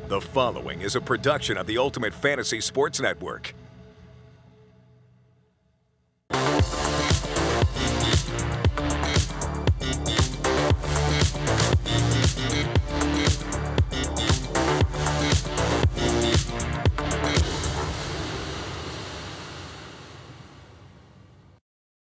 The following is a production of the Ultimate Fantasy Sports Network.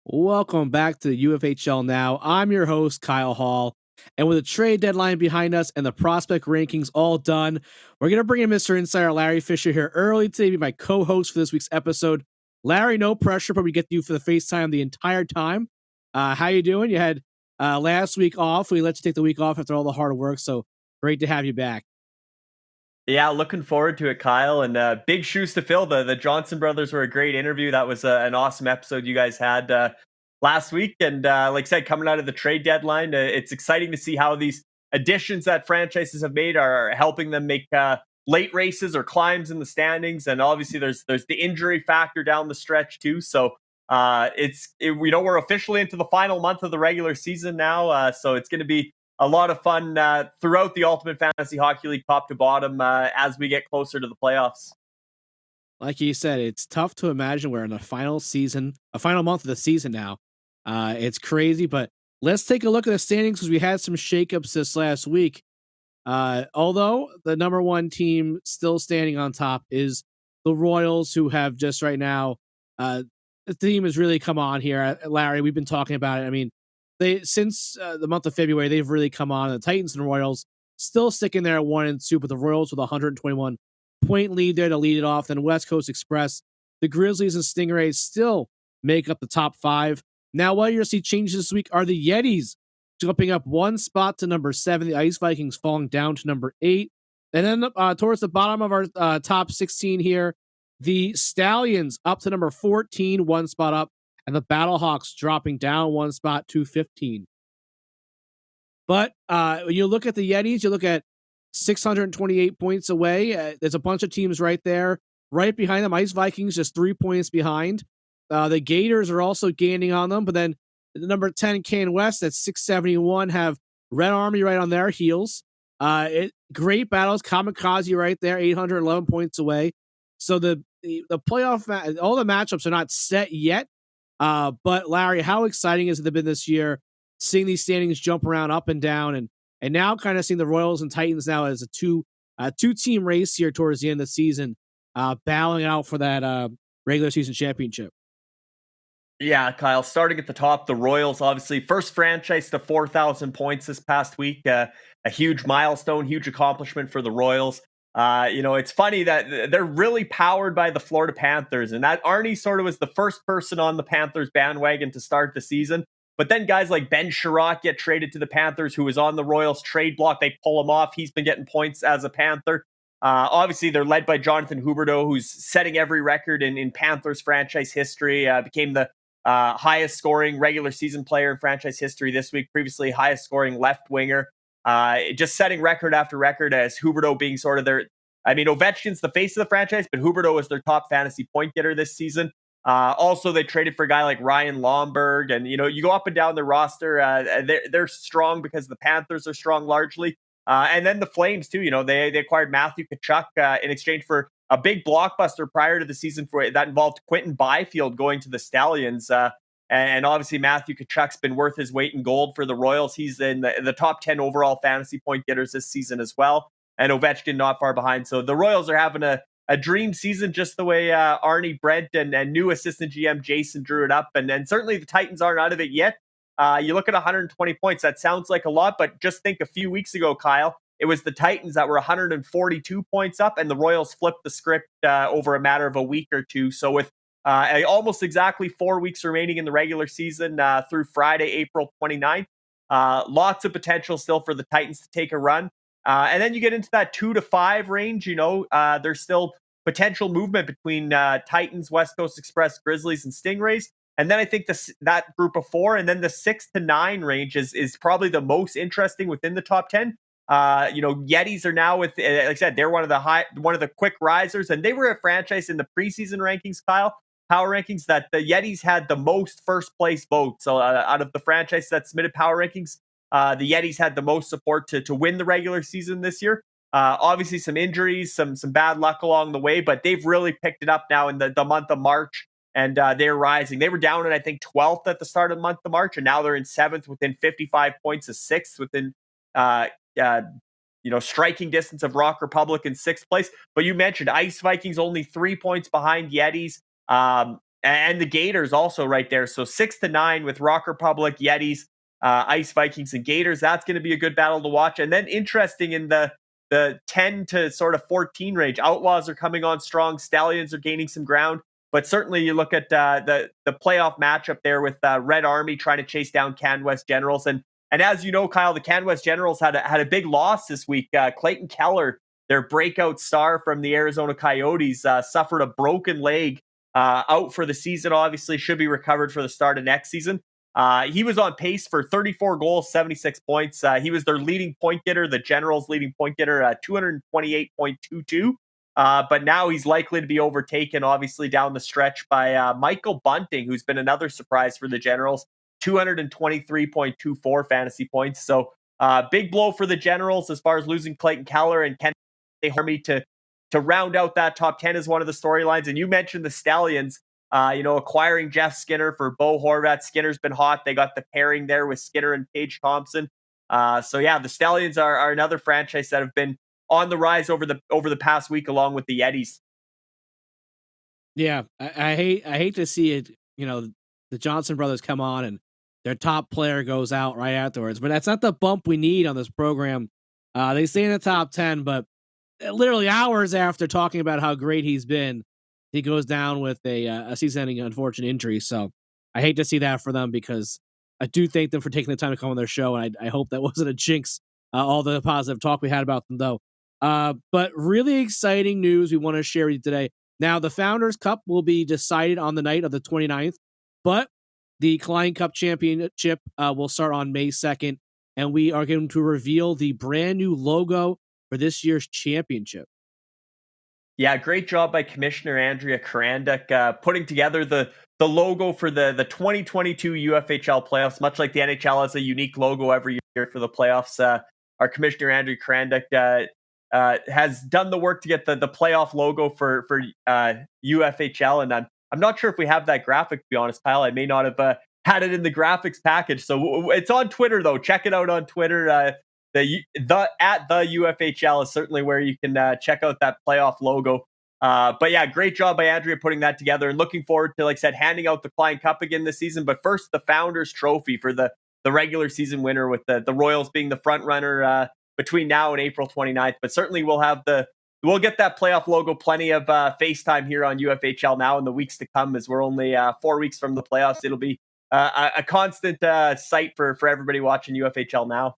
Welcome back to the UFHL Now. I'm your host, Kyle Hall. And with the trade deadline behind us and the prospect rankings all done, we're going to bring in Mr. Insider Larry Fisher here early today to be my co-host for this week's episode. Larry, no pressure, but we get you for the FaceTime the entire time. How you doing? You had last week off. We let you take the week off after all the hard work, so great to have you back. Yeah, looking forward to it, Kyle. And big shoes to fill. The Johnson brothers were a great interview. That was an awesome episode you guys had last week. And like I said, coming out of the trade deadline, it's exciting to see how these additions that franchises have made are helping them make late races or climbs in the standings. And obviously, there's the injury factor down the stretch too. So we know we're officially into the final month of the regular season now. So it's going to be a lot of fun throughout the Ultimate Fantasy Hockey League, top to bottom, as we get closer to the playoffs. Like you said, it's tough to imagine we're in a final month of the season now. It's crazy, but let's take a look at the standings because we had some shakeups this last week. Although the number one team still standing on top is the Royals, who have just right now, the team has really come on here. Larry, we've been talking about it. I mean, since the month of February, they've really come on. The Titans and Royals still sticking there at 1-2, but the Royals with a 121-point lead there to lead it off. Then West Coast Express, the Grizzlies and Stingrays still make up the top five. Now, what you're going to see changes this week are the Yetis jumping up one spot to number 7, the Ice Vikings falling down to number 8. And then towards the bottom of our top 16 here, the Stallions up to number 14, one spot up, and the Battlehawks dropping down one spot to 15. But when you look at the Yetis, you look at 628 points away. There's a bunch of teams right there. Right behind them, Ice Vikings just 3 points behind. The Gators are also gaining on them. But then the number 10, Can West, at 671, have Red Army right on their heels. Great battles. Kamikaze right there, 811 points away. So the playoff, all the matchups are not set yet. But Larry, how exciting has it been this year, seeing these standings jump around up and down, and now kind of seeing the Royals and Titans now as a two-team race here towards the end of the season, battling out for that regular season championship. Yeah, Kyle, starting at the top, the Royals, obviously, first franchise to 4,000 points this past week. A huge milestone, huge accomplishment for the Royals. It's funny that they're really powered by the Florida Panthers, and that Arnie sort of was the first person on the Panthers bandwagon to start the season. But then guys like Ben Sherratt get traded to the Panthers, who was on the Royals trade block. They pull him off. He's been getting points as a Panther. Obviously, they're led by Jonathan Huberdeau, who's setting every record in Panthers franchise history. Became the highest scoring regular season player in franchise history this week. Previously, highest scoring left winger. Just setting record after record, as Huberdeau being sort of Ovechkin's the face of the franchise, but Huberdeau is their top fantasy point getter this season. Also, they traded for a guy like Ryan Lomberg, and you go up and down the roster. They're strong because the Panthers are strong largely, and then the Flames too. They acquired Matthew Tkachuk in exchange for a big blockbuster prior to the season that involved Quentin Byfield going to the Stallions. And obviously, Matthew Tkachuk's been worth his weight in gold for the Royals. He's in the top 10 overall fantasy point getters this season as well. And Ovechkin not far behind. So the Royals are having a dream season, just the way Arnie Brent and new assistant GM Jason drew it up. And certainly the Titans aren't out of it yet. You look at 120 points. That sounds like a lot, but just think a few weeks ago, Kyle, it was the Titans that were 142 points up, and the Royals flipped the script over a matter of a week or two. So with almost exactly 4 weeks remaining in the regular season through Friday, April 29th. Lots of potential still for the Titans to take a run. And then you get into that 2 to 5 range. There's still potential movement between Titans, West Coast Express, Grizzlies, and Stingrays. And then I think that group of 4, and then the 6 to 9 range is probably the most interesting within the top 10. Yetis are now with, like I said, they're one of the quick risers, and they were a franchise in the preseason rankings, Kyle, power rankings, that the Yetis had the most first place votes. So out of the franchise that submitted power rankings, the Yetis had the most support to win the regular season this year. Obviously, some injuries, some bad luck along the way, but they've really picked it up now in the month of March, and they're rising. They were down at, I think, 12th at the start of the month of March, and now they're in 7th within 55 points of 6th within uh, uh, striking distance of Rock Republic in 6th place. But you mentioned Ice Vikings only 3 points behind Yetis, and the Gators also right there. So 6 to 9 with Rock Republic, Yetis, Ice Vikings, and Gators. That's going to be a good battle to watch. And then interesting in the 10 to sort of 14 range, Outlaws are coming on strong. Stallions are gaining some ground. But certainly you look at the playoff matchup there with Red Army trying to chase down Can West Generals. And as you know, Kyle, the Can West Generals had a big loss this week. Clayton Keller, their breakout star from the Arizona Coyotes, suffered a broken leg, out for the season. Obviously, should be recovered for the start of next season. He was on pace for 34 goals, 76 points. He was their leading point getter, the Generals' leading point getter, 228.22. But now he's likely to be overtaken, obviously, down the stretch by Michael Bunting, who's been another surprise for the Generals, 223.24 fantasy points. So big blow for the Generals as far as losing Clayton Keller and Ken Army to round out that top 10 is one of the storylines. And you mentioned the Stallions, acquiring Jeff Skinner for Bo Horvat. Skinner's been hot. They got the pairing there with Skinner and Paige Thompson. So yeah, the Stallions are another franchise that have been on the rise over the past week, along with the Yetis. Yeah, I hate to see it. The Johnson brothers come on and their top player goes out right afterwards. But that's not the bump we need on this program. They stay in the top 10, but literally hours after talking about how great he's been, he goes down with a season-ending unfortunate injury. So I hate to see that for them, because I do thank them for taking the time to come on their show, and I hope that wasn't a jinx. All the positive talk we had about them, though. But really exciting news we want to share with you today. Now, the Founders Cup will be decided on the night of the 29th, but the Klein Cup Championship will start on May 2nd, and we are going to reveal the brand new logo for this year's championship. Yeah, great job by Commissioner Andrea Karanduk putting together the logo for the 2022 UFHL playoffs. Much like the NHL has a unique logo every year for the playoffs, our Commissioner Andrea Karanduk has done the work to get the playoff logo for UFHL, and I'm not sure if we have that graphic, to be honest, Kyle. I may not have had it in the graphics package, so it's on Twitter though. Check it out on Twitter. The at the UFHL is certainly where you can check out that playoff logo. But yeah, great job by Andrea putting that together, and looking forward to, like I said, handing out the Klein Cup again this season. But first, the Founders Trophy for the regular season winner, with the Royals being the front runner between now and April 29th. But certainly we'll get that playoff logo plenty of FaceTime here on UFHL Now in the weeks to come, as we're only 4 weeks from the playoffs. It'll be a constant sight for everybody watching UFHL Now.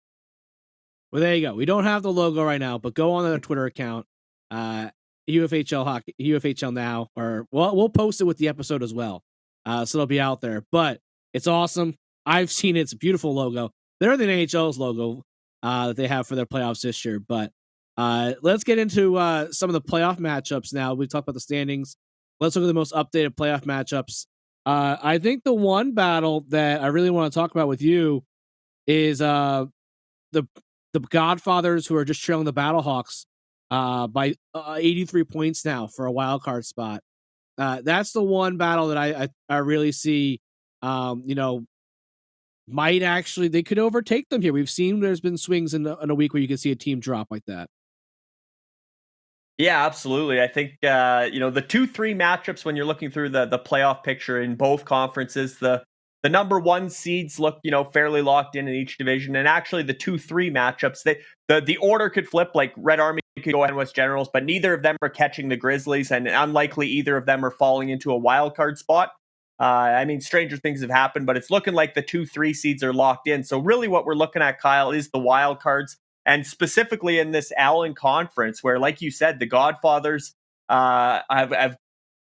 Well, there you go. We don't have the logo right now, but go on their Twitter account, UFHL Hockey, UFHL Now, or we'll post it with the episode as well. So it'll be out there. But it's awesome. I've seen it. It's a beautiful logo. Better than NHL's logo that they have for their playoffs this year. But let's get into some of the playoff matchups now. We've talked about the standings. Let's look at the most updated playoff matchups. I think the one battle that I really want to talk about with you is the Godfathers, who are just trailing the Battlehawks by 83 points now for a wild card spot. That's the one battle that I really see, might actually, they could overtake them here. We've seen there's been swings in a week where you can see a team drop like that. Yeah, absolutely. I think, the 2-3 matchups, when you're looking through the playoff picture in both conferences, the number one seeds look, fairly locked in each division. And actually the 2-3 matchups, the order could flip. Like Red Army could go ahead West Generals, but neither of them are catching the Grizzlies, and unlikely either of them are falling into a wild card spot. Stranger things have happened, but it's looking like the 2-3 seeds are locked in. So really what we're looking at, Kyle, is the wild cards, and specifically in this Allen Conference, where, like you said, the Godfathers have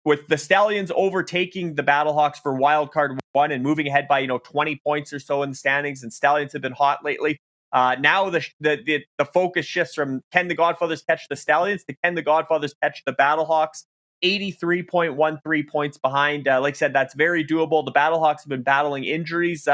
with the Stallions overtaking the Battlehawks for wild card 1 and moving ahead by 20 points or so in the standings, and Stallions have been hot lately. Now the focus shifts from, can the Godfathers catch the Stallions, to can the Godfathers catch the Battlehawks. 83.13 points behind. Like I said, that's very doable. The Battlehawks have been battling injuries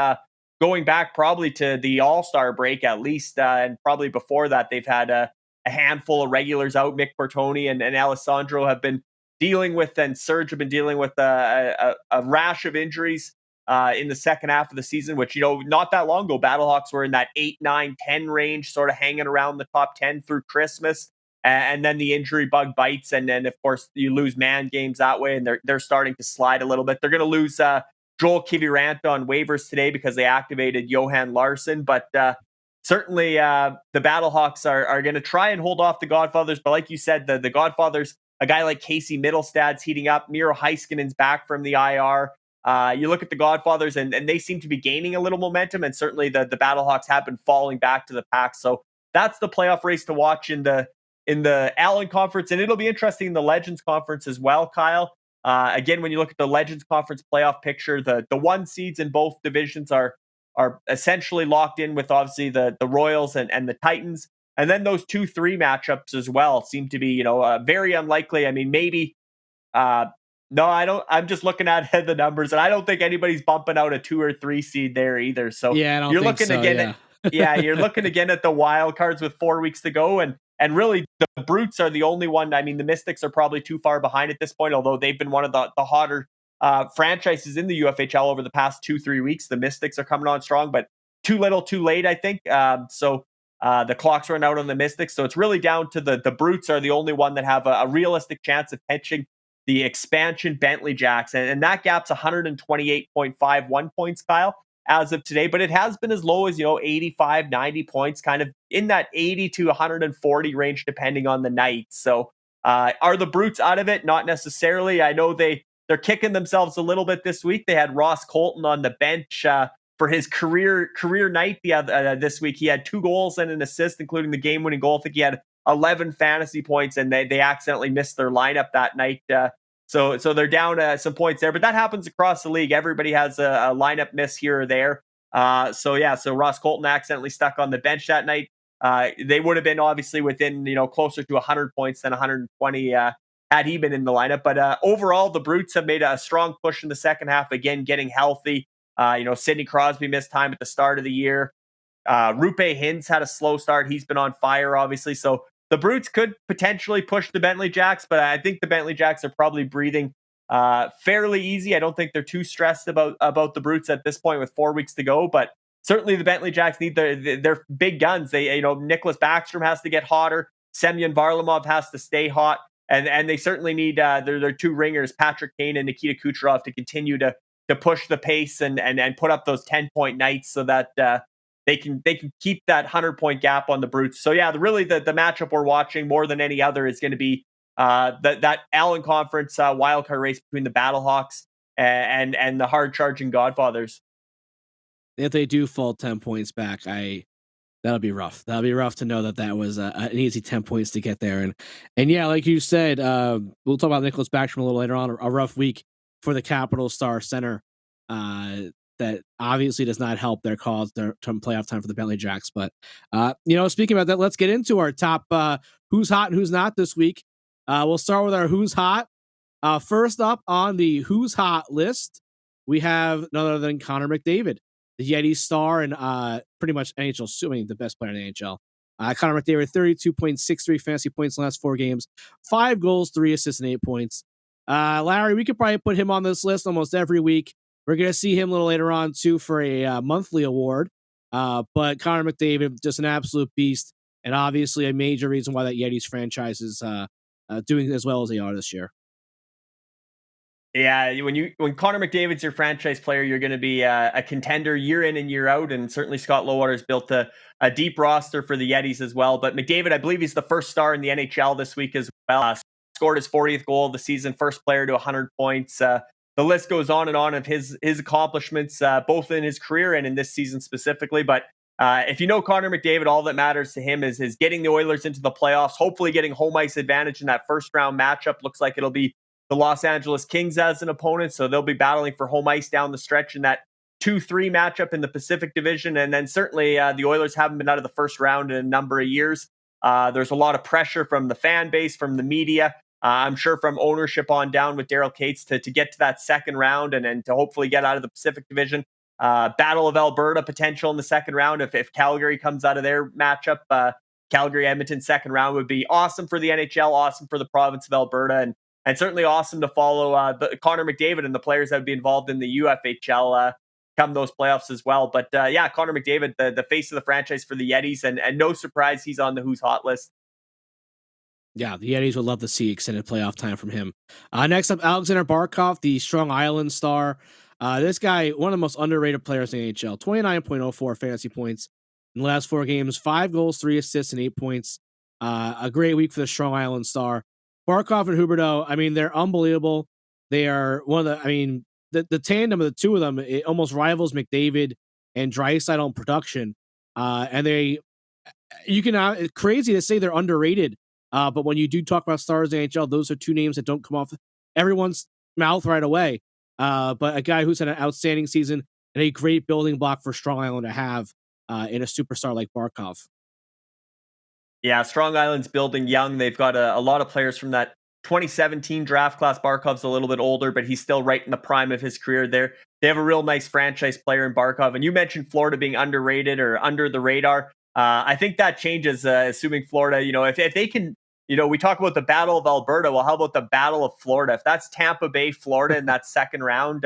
going back probably to the All-Star break at least, and probably before that they've had handful of regulars out. Mick Bertoni and Alessandro have been dealing with, and Serge have been dealing with a rash of injuries in the second half of the season, which, not that long ago, Battlehawks were in that 8, 9, 10 range, sort of hanging around the top 10 through Christmas. And then the injury bug bites. And then, of course, you lose man games that way, and they're starting to slide a little bit. They're going to lose Joel Kiviranta on waivers today because they activated Johan Larsson. But certainly the Battlehawks are going to try and hold off the Godfathers. But like you said, the Godfathers, a guy like Casey Middlestad's heating up. Miro Heiskanen's back from the IR. You look at the Godfathers, and they seem to be gaining a little momentum. And certainly the Battlehawks have been falling back to the pack. So that's the playoff race to watch in the Allen Conference. And it'll be interesting in the Legends Conference as well, Kyle. Again, when you look at the Legends Conference playoff picture, the one seeds in both divisions are essentially locked in with obviously the Royals and the Titans. And then those 2-3 matchups as well seem to be, very unlikely. I mean, maybe, no, I don't. I'm just looking at the numbers, and I don't think anybody's bumping out a 2 or 3 seed there either. So yeah, I don't you're think looking so, again. Yeah, you're looking again at the wild cards with 4 weeks to go. And really, the Brutes are the only one. I mean, the Mystics are probably too far behind at this point, although they've been one of the hotter franchises in the UFHL over the past 2-3 weeks. The Mystics are coming on strong, but too little, too late, I think. So the clock's run out on the Mystics. So it's really down to the Brutes are the only one that have a realistic chance of pitching the expansion Bentley Jacks. And that gap's 128.51 points, Kyle, as of today. But it has been as low as, 85, 90 points, kind of in that 80 to 140 range, depending on the night. So are the Brutes out of it? Not necessarily. I know they're kicking themselves a little bit this week. They had Ross Colton on the bench for his career night this week. He had 2 goals and an assist, including the game-winning goal. I think he had 11 fantasy points, and they accidentally missed their lineup that night. So they're down some points there, but that happens across the league. Everybody has a lineup miss here or there. So Ross Colton accidentally stuck on the bench that night. They would have been obviously within, closer to 100 points than 120 had he been in the lineup. But overall, the Brutes have made a strong push in the second half, again, getting healthy. Sidney Crosby missed time at the start of the year. Rupe Hintz had a slow start. He's been on fire, obviously. So the Brutes could potentially push the Bentley Jacks, but I think the Bentley Jacks are probably breathing fairly easy. I don't think they're too stressed about the Brutes at this point with 4 weeks to go, but certainly the Bentley Jacks need their big guns. They, Nicklas Backstrom has to get hotter. Semyon Varlamov has to stay hot. And they certainly need their 2 ringers, Patrick Kane and Nikita Kucherov, to continue to push the pace and put up those 10-point nights so that they can keep that 100-point gap on the Brutes. So yeah, really the matchup we're watching more than any other is going to be that Allen Conference wildcard race between the Battlehawks and the hard-charging Godfathers. If they do fall 10 points back, that'll be rough. That'll be rough to know that was an easy 10 points to get there. And yeah, like you said, we'll talk about Nicklas Backstrom a little later on. A rough week for the Capital Star Center. That obviously does not help their cause, their playoff time for the Bentley Jacks. But, speaking about that, let's get into our top who's hot and who's not this week. We'll start with our who's hot. First up on the who's hot list, we have none other than Connor McDavid, the Yeti star and pretty much NHL, the best player in the NHL. Connor McDavid, 32.63 fantasy points in the last 4 games, 5 goals, 3 assists, and 8 points. Larry, we could probably put him on this list almost every week. We're going to see him a little later on, too, for a monthly award. But Connor McDavid, just an absolute beast, and obviously a major reason why that Yetis franchise is doing as well as they are this year. Yeah, when Connor McDavid's your franchise player, you're going to be a contender year in and year out, and certainly Scott Lowatter's built a deep roster for the Yetis as well. But McDavid, I believe he's the first star in the NHL this week as well. Scored his 40th goal of the season, first player to 100 points. The list goes on and on of his accomplishments, both in his career and in this season specifically. But if you know Connor McDavid, all that matters to him is getting the Oilers into the playoffs, hopefully getting home ice advantage in that first round matchup. Looks like it'll be the Los Angeles Kings as an opponent, so they'll be battling for home ice down the stretch in that 2-3 matchup in the Pacific Division. And then certainly the Oilers haven't been out of the first round in a number of years. There's a lot of pressure from the fan base, from the media. I'm sure from ownership on down with Daryl Cates to get to that second round and to hopefully get out of the Pacific Division. Battle of Alberta potential in the second round if Calgary comes out of their matchup. Calgary, Edmonton second round would be awesome for the NHL, awesome for the province of Alberta, and certainly awesome to follow the Connor McDavid and the players that would be involved in the UFHL come those playoffs as well. But yeah, Connor McDavid, the face of the franchise for the Yetis, and no surprise he's on the Who's Hot list. Yeah, the Yetis would love to see extended playoff time from him. Next up, Aleksander Barkov, the Strong Island star. This guy, one of the most underrated players in the NHL, 29.04 fantasy points in the last 4 games, 5 goals, 3 assists, and 8 points. A great week for the Strong Island star. Barkov and Huberdeau, I mean, they're unbelievable. They are one of the, I mean, the tandem of the two of them, it almost rivals McDavid and Draisaitl in production. And it's crazy to say they're underrated. But when you do talk about stars in the NHL, those are two names that don't come off everyone's mouth right away. But a guy who's had an outstanding season and a great building block for Strong Island to have in a superstar like Barkov. Yeah, Strong Island's building young. They've got a lot of players from that 2017 draft class. Barkov's a little bit older, but he's still right in the prime of his career there. They have a real nice franchise player in Barkov. And you mentioned Florida being underrated or under the radar. I think that changes, assuming Florida, if they can, we talk about the Battle of Alberta. Well, how about the Battle of Florida? If that's Tampa Bay, Florida in that second round,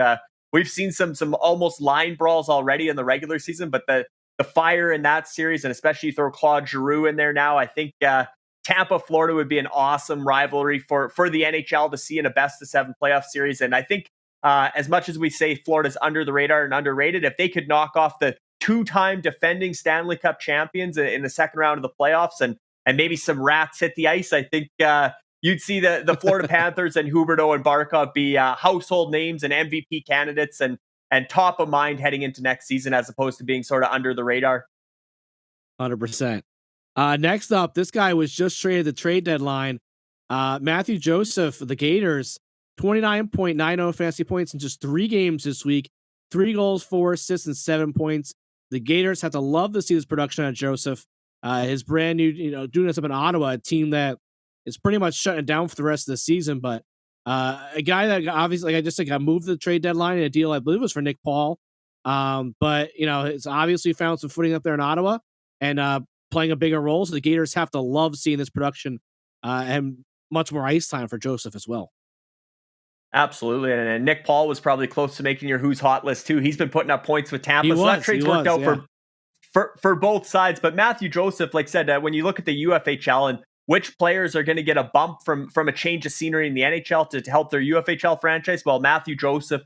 we've seen some almost line brawls already in the regular season, but the fire in that series, and especially throw Claude Giroux in there now, I think Tampa, Florida would be an awesome rivalry for the NHL to see in a best-of-7 playoff series. And I think as much as we say Florida's under the radar and underrated, if they could knock off the 2-time defending Stanley Cup champions in the second round of the playoffs and maybe some rats hit the ice, I think you'd see the Florida Panthers and Huberdeau and Barkov be household names and MVP candidates and top of mind heading into next season, as opposed to being sort of under the radar. 100%. Next up, this guy was just traded the trade deadline. Matthew Joseph, the Gators, 29.90 fantasy points in just 3 games this week. 3 goals, 4 assists, and 7 points. The Gators have to love to see this production out of Joseph. His brand new, doing this up in Ottawa, a team that is pretty much shutting down for the rest of the season. But a guy that obviously, like I just said, got moved to the trade deadline in a deal I believe was for Nick Paul. But it's obviously found some footing up there in Ottawa and playing a bigger role. So the Gators have to love seeing this production and much more ice time for Joseph as well. Absolutely. And Nick Paul was probably close to making your Who's Hot list too. He's been putting up points with Tampa. So that trade's worked out for both sides. But Matthew Joseph, like I said, when you look at the UFHL and which players are going to get a bump from a change of scenery in the NHL to help their UFHL franchise, well, Matthew Joseph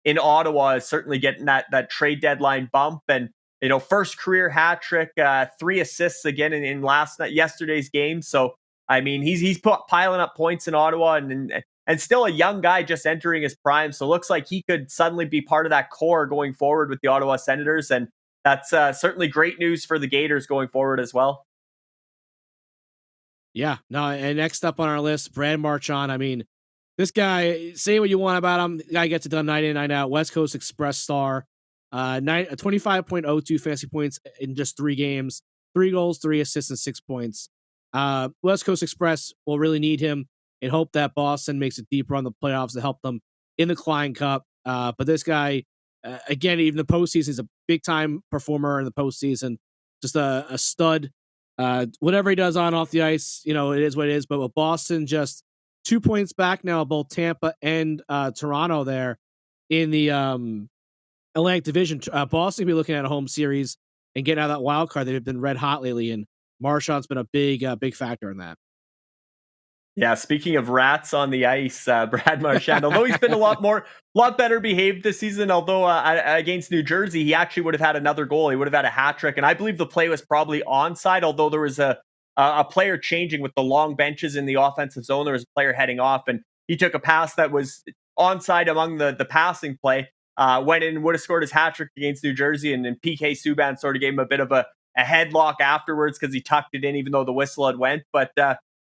in Ottawa is certainly getting that trade deadline bump. And first career hat trick, 3 assists again in yesterday's game. So I mean, he's piling up points in Ottawa and still a young guy just entering his prime. So it looks like he could suddenly be part of that core going forward with the Ottawa Senators. And that's certainly great news for the Gators going forward as well. Yeah, no, and next up on our list, Brad Marchand. I mean, this guy, say what you want about him, the guy gets it done night in, night out. West Coast Express star, 25.02 fantasy points in just 3 games, 3 goals, 3 assists, and 6 points. West Coast Express will really need him and hope that Boston makes it deeper on the playoffs to help them in the Klein Cup. But this guy, again, even the postseason, is a big-time performer in the postseason, just a stud. Whatever he does on off the ice, it is what it is. But with Boston just 2 points back now, both Tampa and Toronto there in the Atlantic Division. Boston will be looking at a home series and getting out of that wild card. They've been red hot lately, and Marchand's been a big factor in that. Yeah, speaking of rats on the ice, Brad Marchand, although he's been a lot better behaved this season, although against New Jersey, he actually would have had another goal. He would have had a hat trick. And I believe the play was probably onside, although there was a player changing with the long benches in the offensive zone. There was a player heading off, and he took a pass that was onside among the passing play, went in and would have scored his hat trick against New Jersey. And then PK Subban sort of gave him a bit of a headlock afterwards because he tucked it in, even though the whistle had went. But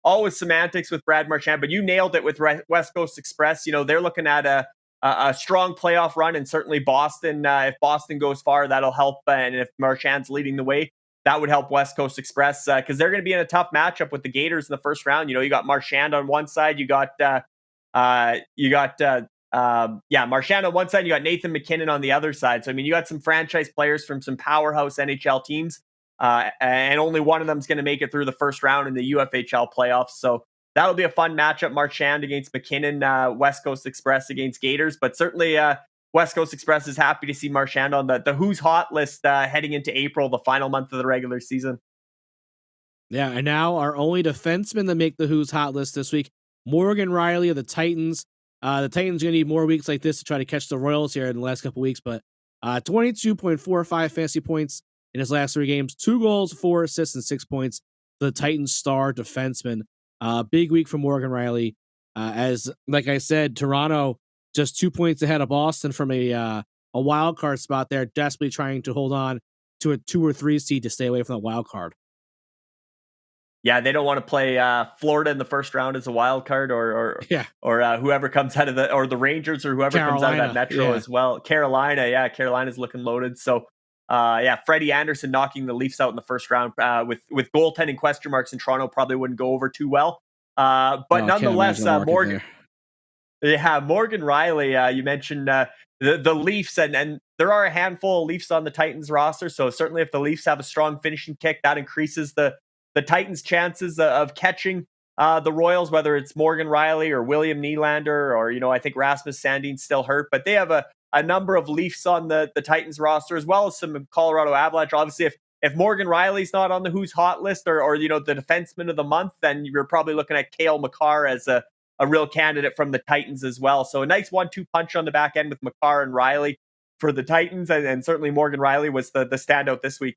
always semantics with Brad Marchand, but you nailed it with West Coast Express. They're looking at a strong playoff run, and certainly Boston. If Boston goes far, that'll help. And if Marchand's leading the way, that would help West Coast Express because they're going to be in a tough matchup with the Gators in the first round. You got Marchand on one side, you got Marchand on one side, you got Nathan McKinnon on the other side. So I mean, you got some franchise players from some powerhouse NHL teams and only one of them is going to make it through the first round in the UFHL playoffs. So that'll be a fun matchup. Marchand against McKinnon, West Coast Express against Gators. But certainly West Coast Express is happy to see Marchand on the Who's Hot list heading into April, the final month of the regular season. Yeah, and now our only defenseman to make the Who's Hot list this week, Morgan Rielly of the Titans. The Titans are going to need more weeks like this to try to catch the Royals here in the last couple weeks, but 22.45 fantasy points in his last 3 games, 2 goals, 4 assists, and 6 points. The Titans star defenseman. Big week for Morgan Rielly. As like I said, Toronto just 2 points ahead of Boston from a wild card spot there, desperately trying to hold on to a 2 or 3 seed to stay away from that wild card. Yeah, they don't want to play Florida in the first round as a wild card, or whoever comes out of the Rangers or whoever comes out of that Metro as well. Carolina's looking loaded. So Freddie Anderson knocking the Leafs out in the first round with goaltending question marks in Toronto probably wouldn't go over too well. But nonetheless, Morgan Rielly, you mentioned the Leafs, and there are a handful of Leafs on the Titans roster. So certainly if the Leafs have a strong finishing kick, that increases the Titans' chances of catching the Royals, whether it's Morgan Rielly or William Nylander, or, I think Rasmus Sandin's still hurt. But they have a number of Leafs on the Titans roster, as well as some Colorado Avalanche. Obviously, if Morgan Rielly's not on the Who's Hot list or the defenseman of the month, then you're probably looking at Cale Makar as a real candidate from the Titans as well. So a nice 1-2 punch on the back end with Makar and Rielly for the Titans, and certainly Morgan Rielly was the standout this week.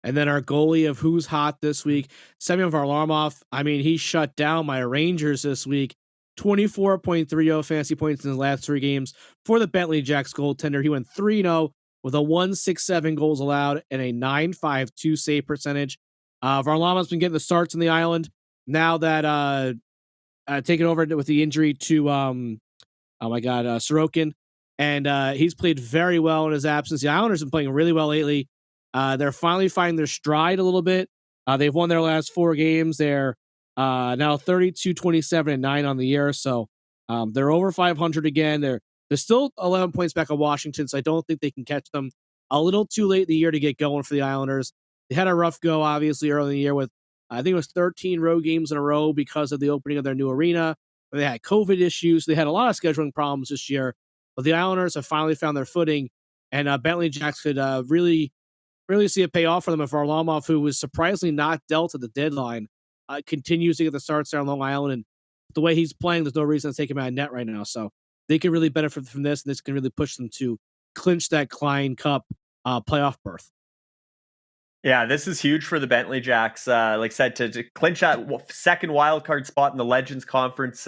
And then our goalie of Who's Hot this week, Semyon Varlamov. I mean, he shut down my Rangers this week. 24.30 fantasy points in his last 3 games for the Bentley Jacks goaltender. He went 3-0 with a 1.67 goals allowed and a 9.52 save percentage. Varlamov's been getting the starts in the island now that taking over with the injury to Sorokin, and he's played very well in his absence. The Islanders have been playing really well lately. They're finally finding their stride a little bit. They've won their last 4 games. They're now 32, 27, and 9 on the year. So they're over 500 again. They're still 11 points back of Washington, so I don't think they can catch them. A little too late in the year to get going for the Islanders. They had a rough go, obviously, early in the year with, I think it was 13 road games in a row because of the opening of their new arena. They had COVID issues. They had a lot of scheduling problems this year. But the Islanders have finally found their footing, and Bentley Jacks could really see it pay off for them if Varlamov, who was surprisingly not dealt at the deadline, continues to get the starts there on Long Island. And the way he's playing, there's no reason to take him out of net right now. So they can really benefit from this, and this can really push them to clinch that Klein Cup playoff berth. Yeah, this is huge for the Bentley Jacks. Like I said, to clinch that second wildcard spot in the Legends Conference,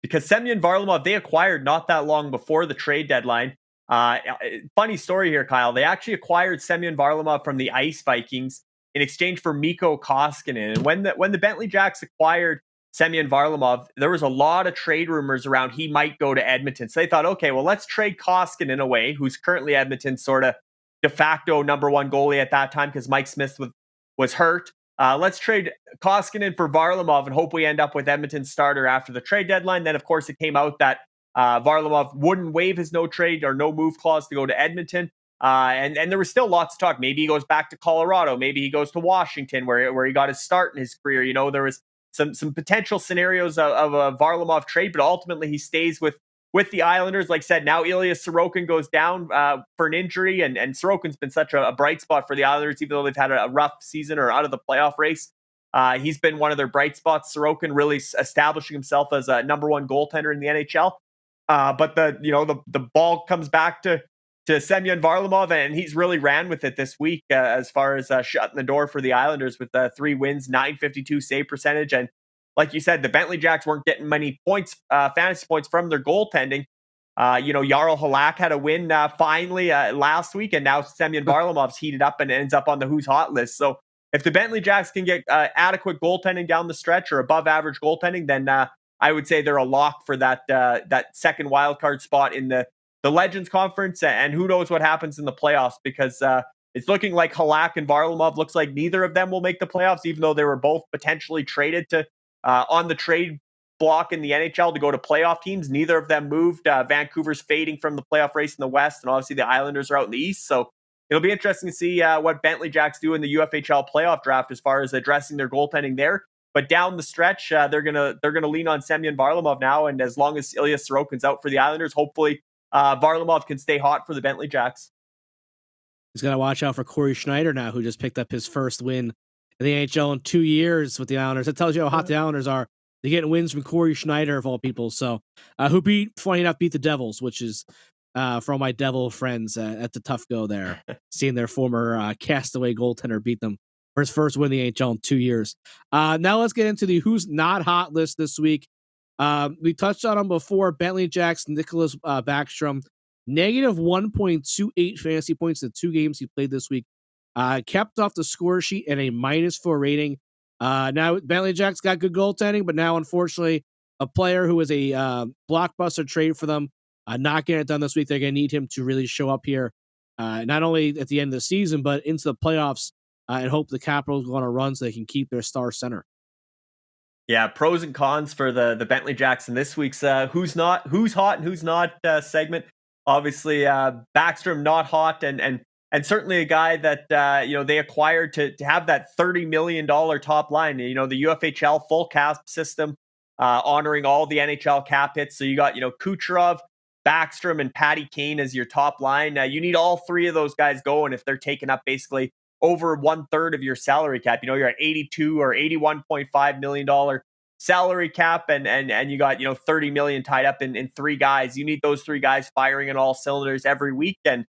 because Semyon Varlamov, they acquired not that long before the trade deadline. Funny story here, Kyle. They actually acquired Semyon Varlamov from the Ice Vikings in exchange for Mikko Koskinen. And when the Bentley Jacks acquired Semyon Varlamov, there was a lot of trade rumors around he might go to Edmonton. So they thought, okay, well, let's trade Koskinen away, who's currently Edmonton's sort of de facto number 1 goalie at that time because Mike Smith was hurt. Let's trade Koskinen for Varlamov and hope we end up with Edmonton's starter after the trade deadline. Then, of course, it came out that Varlamov wouldn't waive his no trade or no move clause to go to Edmonton. And there was still lots of talk. Maybe he goes back to Colorado. Maybe he goes to Washington where he got his start in his career. There was some potential scenarios of a Varlamov trade, but ultimately he stays with the Islanders. Like I said, now Ilya Sorokin goes down for an injury, and Sorokin's been such a bright spot for the Islanders, even though they've had a rough season or out of the playoff race. He's been one of their bright spots. Sorokin really establishing himself as a number 1 goaltender in the NHL. But the ball comes back to Semyon Varlamov, and he's really ran with it this week as far as shutting the door for the Islanders with 3 wins, 952 save percentage. And like you said, the Bentley Jacks weren't getting many points, fantasy points from their goaltending. Jarl Halak had a win finally last week, and now Semyon Varlamov's heated up and ends up on the Who's Hot list. So if the Bentley Jacks can get adequate goaltending down the stretch or above average goaltending, then I would say they're a lock for that second wildcard spot in the Legends Conference. And who knows what happens in the playoffs, because it's looking like Halak and Varlamov looks like neither of them will make the playoffs, even though they were both potentially traded to on the trade block in the NHL to go to playoff teams. Neither of them moved. Vancouver's fading from the playoff race in the West, and obviously the Islanders are out in the East. So it'll be interesting to see what Bentley Jacks do in the UFHL playoff draft as far as addressing their goaltending there. But down the stretch, they're gonna lean on Semyon Varlamov now, and as long as Ilya Sorokin's out for the Islanders, hopefully Varlamov can stay hot for the Bentley Jacks. He's got to watch out for Corey Schneider now, who just picked up his first win in the NHL in 2 years with the Islanders. That tells you how hot the Islanders are. They're getting wins from Corey Schneider, of all people. So, who funny enough, beat the Devils, which is for all my Devil friends. That's a tough go there, seeing their former castaway goaltender beat them for his first win in the NHL in 2 years. Now let's get into the who's not hot list this week. We touched on him before. Bentley Jacks, Nicklas Backstrom, negative 1.28 fantasy points in the 2 games he played this week. Kept off the score sheet and a -4 rating. Now Bentley Jacks got good goaltending, but now unfortunately a player who was a blockbuster trade for them not getting it done this week. They're going to need him to really show up here, not only at the end of the season but into the playoffs, and hope the Capitals go on a run so they can keep their star center. Yeah, pros and cons for the Bentley Jacks in this week's who's hot and who's not segment. Obviously, Backstrom not hot, and certainly a guy that they acquired to have that $30 million top line. The UFHL full cap system, honoring all the NHL cap hits. So you got Kucherov, Backstrom, and Patty Kane as your top line. You need all 3 of those guys going if they're taking up basically over 1/3 of your salary cap. You're at $82 or $81.5 million salary cap, and you got 30 million tied up in 3 guys. You need those 3 guys firing in all cylinders every week. And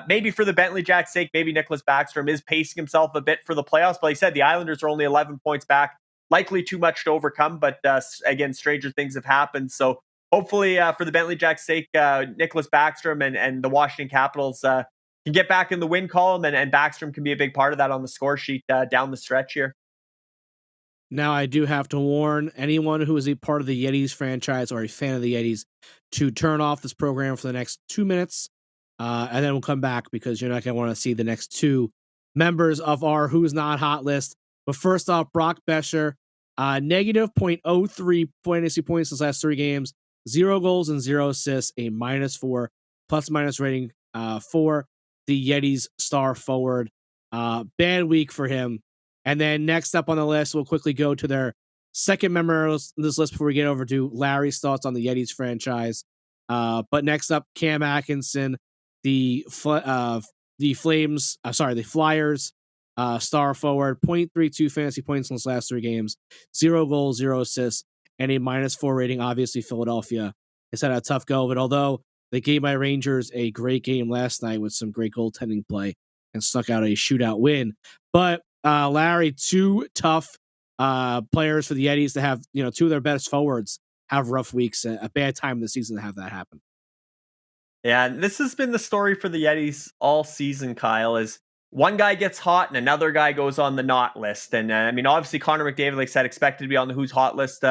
maybe for the Bentley Jacks' sake, maybe Nicklas Backstrom is pacing himself a bit for the playoffs. But like I said, the Islanders are only 11 points back, likely too much to overcome. But again, stranger things have happened. So hopefully for the Bentley Jacks' sake, Nicklas Backstrom and the Washington Capitals can get back in the win column, and Backstrom can be a big part of that on the score sheet down the stretch here. Now, I do have to warn anyone who is a part of the Yetis franchise or a fan of the Yetis to turn off this program for the next 2 minutes, and then we'll come back because you're not going to want to see the next 2 members of our Who's Not Hot list. But first off, Brock Boeser, negative 0.03 fantasy points in the last 3 games, 0 goals and 0 assists, a -4 plus-minus rating for the Yetis star forward. Bad week for him. And then next up on the list, we'll quickly go to their second member on this list before we get over to Larry's thoughts on the Yetis franchise. But next up, Cam Atkinson, the Flyers star forward, 0.32 fantasy points in his last 3 games, 0 goals, 0 assists, and a -4 rating. Obviously, Philadelphia has had a tough go, but although they gave my Rangers a great game last night with some great goaltending play and snuck out a shootout win. But Larry, 2 tough players for the Yetis to have, 2 of their best forwards have rough weeks, a bad time in the season to have that happen. Yeah, and this has been the story for the Yetis all season, Kyle, is one guy gets hot and another guy goes on the not list. And obviously Connor McDavid, like I said, expected to be on the who's hot list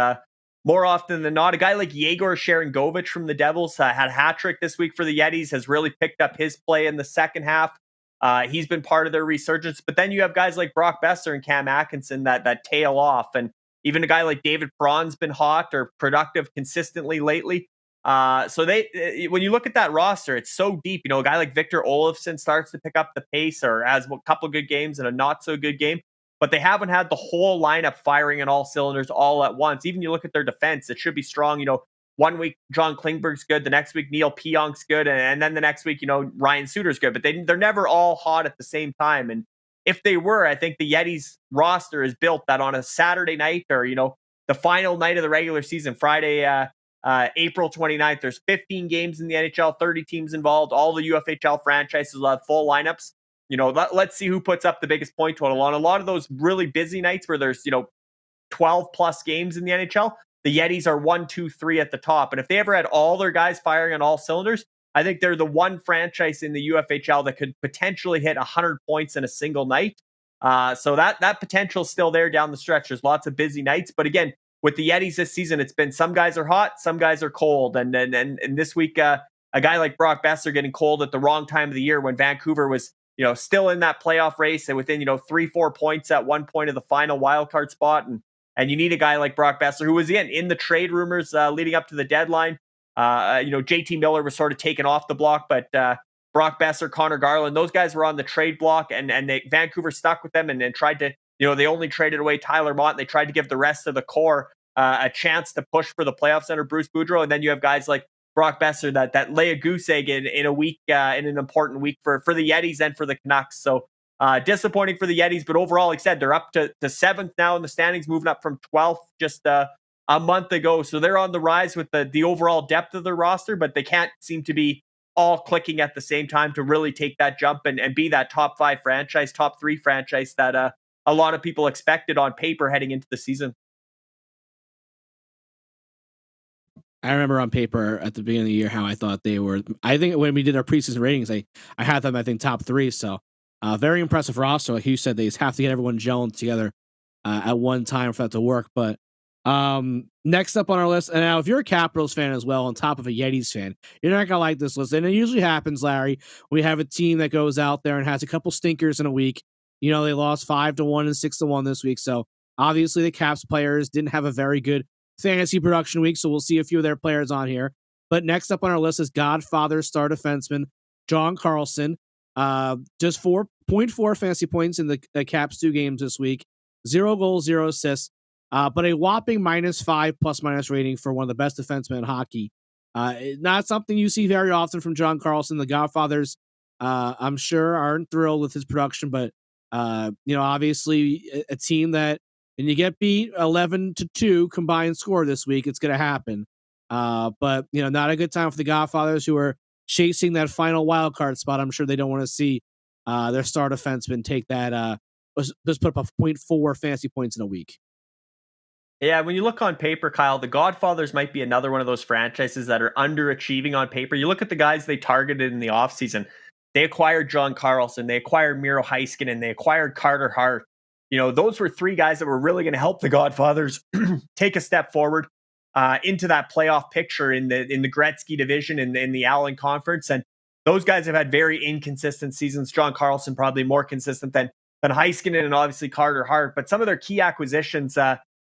more often than not. A guy like Yegor Sharangovich from the Devils had a hat trick this week for the Yetis, has really picked up his play in the second half. He's been part of their resurgence. But then you have guys like Brock Boeser and Cam Atkinson that tail off. And even a guy like David Perron's been hot or productive consistently lately. So when you look at that roster, it's so deep. A guy like Victor Olofsson starts to pick up the pace or has a couple good games and a not so good game. But they haven't had the whole lineup firing in all cylinders all at once. Even you look at their defense, it should be strong. 1 week John Klingberg's good, the next week Neil Pionk's good, and then the next week Ryan Suter's good. But they're never all hot at the same time. And if they were, I think the Yetis roster is built that on a Saturday night or the final night of the regular season, Friday, April 29th, there's 15 games in the NHL, 30 teams involved. All the UFHL franchises will have full lineups. Let's see who puts up the biggest point total. On a lot of those really busy nights where there's 12 plus games in the NHL, the Yetis are 1, 2, 3 at the top. And if they ever had all their guys firing on all cylinders, I think they're the one franchise in the UFHL that could potentially hit 100 points in a single night. So that potential is still there down the stretch. There's lots of busy nights, but again, with the Yetis this season, it's been some guys are hot, some guys are cold, and this week a guy like Brock Boeser getting cold at the wrong time of the year when Vancouver was still in that playoff race and within 3-4 points at one point of the final wildcard spot, and you need a guy like Brock Boeser who was in the trade rumors leading up to the deadline. JT Miller was sort of taken off the block, but Brock Boeser, Connor Garland, those guys were on the trade block, and Vancouver stuck with them and tried to, they only traded away Tyler Mott, and they tried to give the rest of the core a chance to push for the playoffs under Bruce Boudreau. And then you have guys like Brock Boeser that lay a goose egg in a week, in an important week for the Yetis and for the Canucks. So disappointing for the Yetis, but overall, like I said, they're up to 7th now in the standings, moving up from 12th just a month ago. So they're on the rise with the overall depth of their roster, but they can't seem to be all clicking at the same time to really take that jump and be that top 5 franchise, top 3 franchise that a lot of people expected on paper heading into the season. I remember on paper at the beginning of the year how I thought they were. I think when we did our preseason ratings, I had them, I think, top 3. So very impressive roster. Like you said, they just have to get everyone gelling together at one time for that to work. But next up on our list, and now if you're a Capitals fan as well, on top of a Yetis fan, you're not gonna like this list. And it usually happens, Larry. We have a team that goes out there and has a couple stinkers in a week. They lost 5-1 and 6-1 this week. So obviously the Caps players didn't have a very good fantasy production week. So we'll see a few of their players on here. But next up on our list is Godfather star defenseman John Carlson. Just 4.4 fantasy points in the Caps 2 games this week. 0 goals, 0 assists. But a whopping -5 plus-minus rating for one of the best defensemen in hockey. Not something you see very often from John Carlson. The Godfathers, I'm sure, aren't thrilled with his production, but obviously a team that, and you get beat 11-2 combined score this week, it's going to happen. But not a good time for the Godfathers, who are chasing that final wild card spot. I'm sure they don't want to see their star defenseman take that. Just put up a 0.4 fantasy points in a week. Yeah, when you look on paper, Kyle, the Godfathers might be another one of those franchises that are underachieving on paper. You look at the guys they targeted in the offseason. They acquired John Carlson, they acquired Miro Heiskanen, they acquired Carter Hart. Those were 3 guys that were really going to help the Godfathers take a step forward into that playoff picture in the Gretzky division and in the Allen Conference. And those guys have had very inconsistent seasons. John Carlson probably more consistent than Heiskanen and obviously Carter Hart. But some of their key acquisitions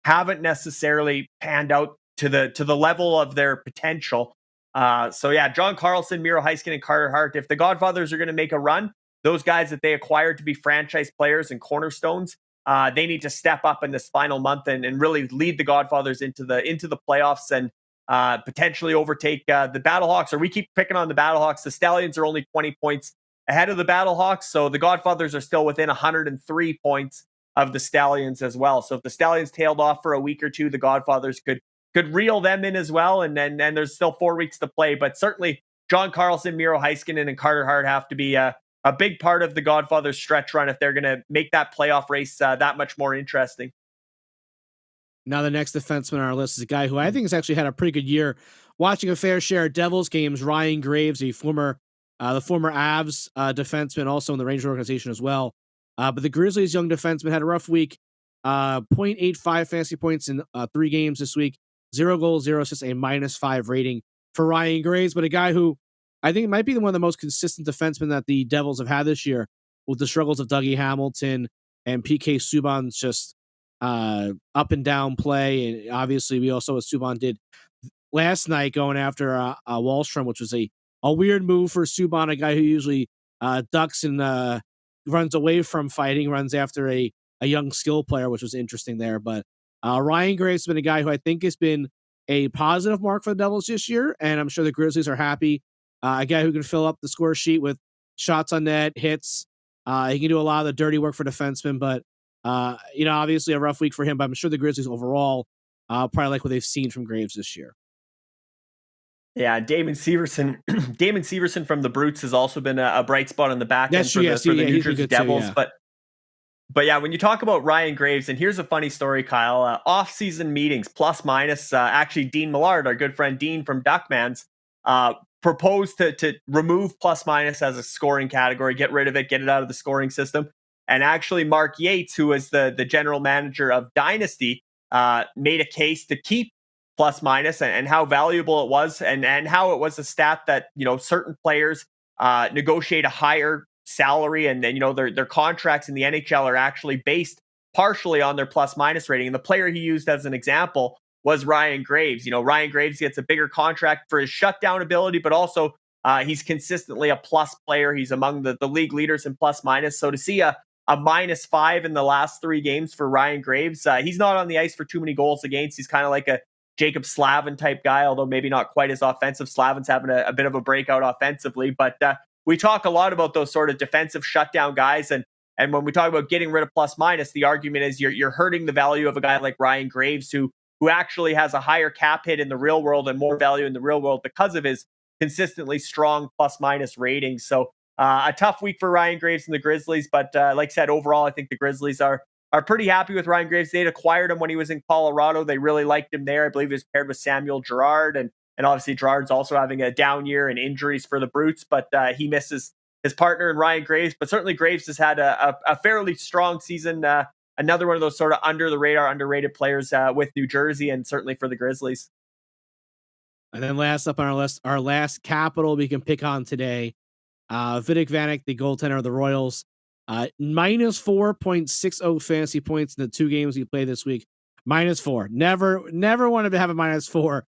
haven't necessarily panned out to the level of their potential. So yeah, John Carlson, Miro Heiskanen, and Carter Hart. If the Godfathers are going to make a run, those guys that they acquired to be franchise players and cornerstones, they need to step up in this final month and really lead the Godfathers into the playoffs and potentially overtake the Battlehawks. Or we keep picking on the Battlehawks. The Stallions are only 20 points ahead of the Battlehawks, so the Godfathers are still within 103 points of the Stallions as well. So if the Stallions tailed off for a week or two, the Godfathers could reel them in as well. And then there's still 4 weeks to play. But certainly John Carlson, Miro Heiskanen, and Carter Hart have to be a big part of the Godfathers stretch run if they're going to make that playoff race that much more interesting. Now the next defenseman on our list is a guy who I think has actually had a pretty good year. Watching a fair share of Devils games, Ryan Graves, the former Avs defenseman, also in the Rangers organization as well. But the Grizzlies' young defenseman had a rough week. 0.85 fantasy points in 3 games this week. 0 goals, 0 assists, a -5 rating for Ryan Graves. But a guy who I think might be one of the most consistent defensemen that the Devils have had this year, with the struggles of Dougie Hamilton and PK Subban's just up and down play. And obviously, we also, as Subban did last night, going after Wahlstrom, which was a weird move for Subban, a guy who usually ducks and runs away from fighting, runs after a young skill player, which was interesting there. But Ryan Graves has been a guy who I think has been a positive mark for the Devils this year, and I'm sure the Grizzlies are happy. A guy who can fill up the score sheet with shots on net, hits. He can do a lot of the dirty work for defensemen, but obviously a rough week for him. But I'm sure the Grizzlies overall probably like what they've seen from Graves this year. Yeah, Damon Severson from the Brutes has also been a bright spot on the back end for the New Jersey Devils. Too, yeah. But yeah, when you talk about Ryan Graves, and here's a funny story, Kyle. Off-season meetings, plus minus. Actually, Dean Millard, our good friend Dean from Duckmans, proposed to remove plus minus as a scoring category, get rid of it, get it out of the scoring system. And actually, Mark Yates, who is the general manager of Dynasty, made a case to keep plus minus and how valuable it was, and how it was a stat that certain players negotiate a higher salary, and then their contracts in the NHL are actually based partially on their plus minus rating. And the player he used as an example was Ryan Graves. Ryan Graves gets a bigger contract for his shutdown ability, but also He's consistently a plus player. He's among the league leaders in plus minus. So to see a -5 in the last 3 games for Ryan Graves, he's not on the ice for too many goals against. He's kind of like a Jacob Slavin type guy, although maybe not quite as offensive. Slavin's having a bit of a breakout offensively, but we talk a lot about those sort of defensive shutdown guys, and when we talk about getting rid of plus minus, the argument is you're hurting the value of a guy like Ryan Graves, who actually has a higher cap hit in the real world and more value in the real world because of his consistently strong plus minus ratings. So a tough week for Ryan Graves and the Grizzlies, but like I said, overall, I think the Grizzlies are pretty happy with Ryan Graves. They'd acquired him when he was in Colorado. They really liked him there. I believe he was paired with Samuel Girard, and obviously Girard's also having a down year and injuries for the Brutes, but he misses his partner in Ryan Graves. But certainly Graves has had a fairly strong season. Another one of those sort of under the radar, underrated players with New Jersey, and certainly for the Grizzlies. And then last up on our list, our last capital we can pick on today, Vidic Vanick, the goaltender of the Royals, minus 4.60 fantasy points in the 2 games he played this week. -4. Never wanted to have a -4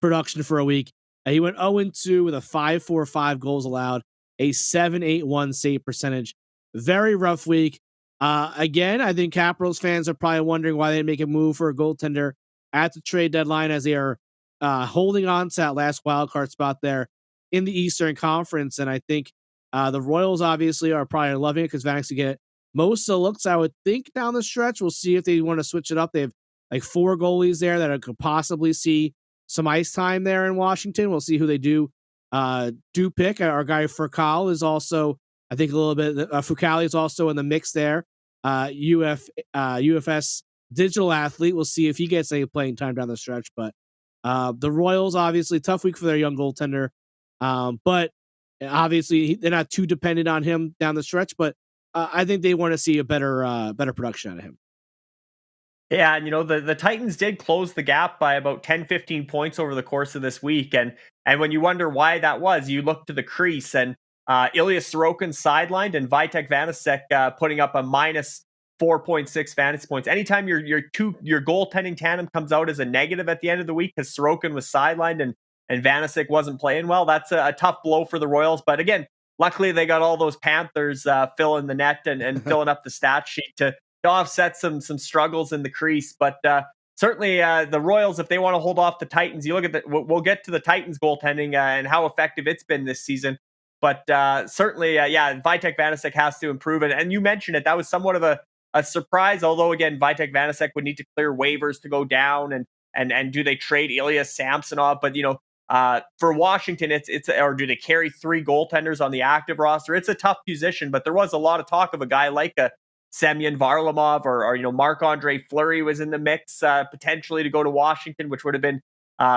production for a week. He went 0-2 with a 5.45 goals allowed, a 7.81 save percentage. Very rough week. Again, I think Capitals fans are probably wondering why they didn't make a move for a goaltender at the trade deadline, as they are holding on to that last wild card spot there in the Eastern Conference. And I think the Royals obviously are probably loving it because Vanek's to get most of the looks, I would think, down the stretch. We'll see if they want to switch it up. They have like 4 goalies there that could possibly see some ice time there in Washington. We'll see who they do pick. Our guy Furcal is also, I think, a little bit. Fucali is also in the mix there. UFS digital athlete. We'll see if he gets any playing time down the stretch. But the Royals, obviously, tough week for their young goaltender. But obviously, they're not too dependent on him down the stretch. But I think they want to see a better production out of him. Yeah, and the Titans did close the gap by about 10-15 points over the course of this week. And when you wonder why that was, you look to the crease, and Ilya Sorokin sidelined and Vitek Vanacek putting up a minus 4.6 fantasy points. Anytime your goaltending tandem comes out as a negative at the end of the week because Sorokin was sidelined and Vanacek wasn't playing well, that's a tough blow for the Royals. But again, luckily they got all those Panthers filling the net and filling up the stat sheet to offset some struggles in the crease. But certainly the Royals, if they want to hold off the Titans, you look at we'll get to the Titans goaltending and how effective it's been this season. But certainly, Vitek Vanacek has to improve. And you mentioned it, that was somewhat of a surprise, although again, Vitek Vanacek would need to clear waivers to go down, and do they trade Ilya Samsonov? But for Washington, it's or do they carry 3 goaltenders on the active roster? It's a tough position, but there was a lot of talk of a guy like a Semyon Varlamov or Marc-Andre Fleury was in the mix potentially to go to Washington, which would have been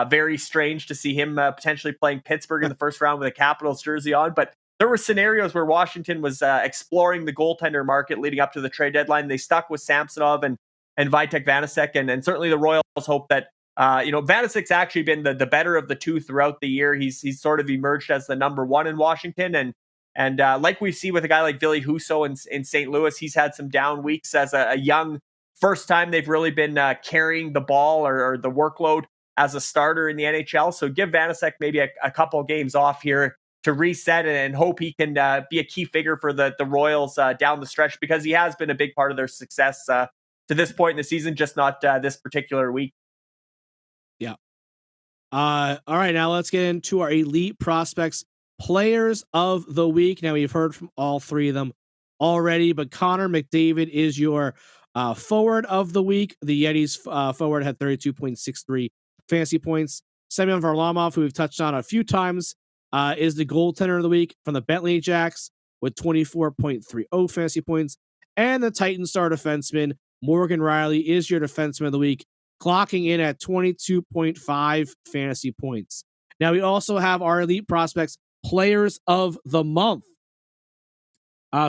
very strange to see him potentially playing Pittsburgh in the first round with a Capitals jersey on. But there were scenarios where Washington was exploring the goaltender market leading up to the trade deadline. They stuck with Samsonov and Vitek Vanacek, and certainly the Royals hope that Vanacek's actually been the better of the two throughout the year. He's sort of emerged as the number 1 in Washington, and like we see with a guy like Ville Husso in St. Louis, he's had some down weeks as a young first time they've really been carrying the ball or the workload as a starter in the NHL. So give Vanacek maybe a couple games off here to reset and hope he can be a key figure for the Royals down the stretch, because he has been a big part of their success to this point in the season, just not this particular week. Yeah. All right, now let's get into our elite prospects players of the week. Now, we've heard from all 3 of them already, but Connor McDavid is your forward of the week. The Yetis forward had 32.63 fantasy points. Semyon Varlamov, who we've touched on a few times, is the goaltender of the week from the Bentley Jacks with 24.30 fantasy points. And the Titan star defenseman, Morgan Rielly, is your defenseman of the week, clocking in at 22.5 fantasy points. Now, we also have our elite prospects players of the month.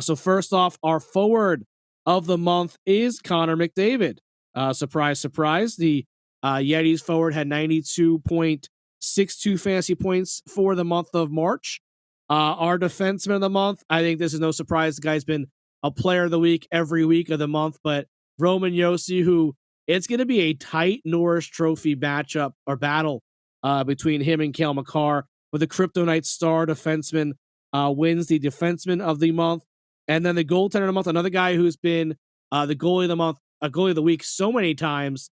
So first off, our forward of the month is Connor McDavid. Surprise, surprise. The Yetis forward had 92.62 fantasy points for the month of March. Our defenseman of the month, I think this is no surprise. The guy's been a player of the week every week of the month, but Roman Josi, who it's going to be a tight Norris Trophy matchup or battle between him and Cale Makar. with the Kryptonite Star defenseman wins the Defenseman of the Month. And then the Goaltender of the Month, another guy who's been the Goalie of the Month, Goalie of the Week so many times,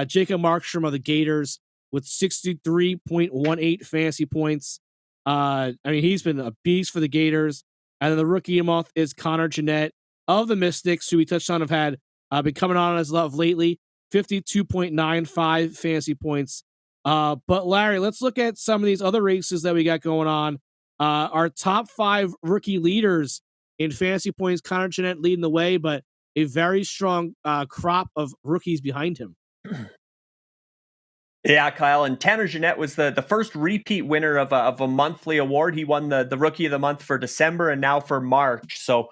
Jacob Markstrom of the Gators with 63.18 fantasy points. I mean, he's been a beast for the Gators. And then the Rookie of the Month is Connor Jeanette of the Mystics, who we touched on, have had been coming on as love lately, 52.95 fantasy points. But Larry, let's look at some of these other races that we got going on. Our top 5 rookie leaders in fantasy points, Connor Jeanette leading the way, but a very strong crop of rookies behind him. Yeah, Kyle, and Tanner Jeanette was the first repeat winner of a monthly award. He won the Rookie of the Month for December and now for March. So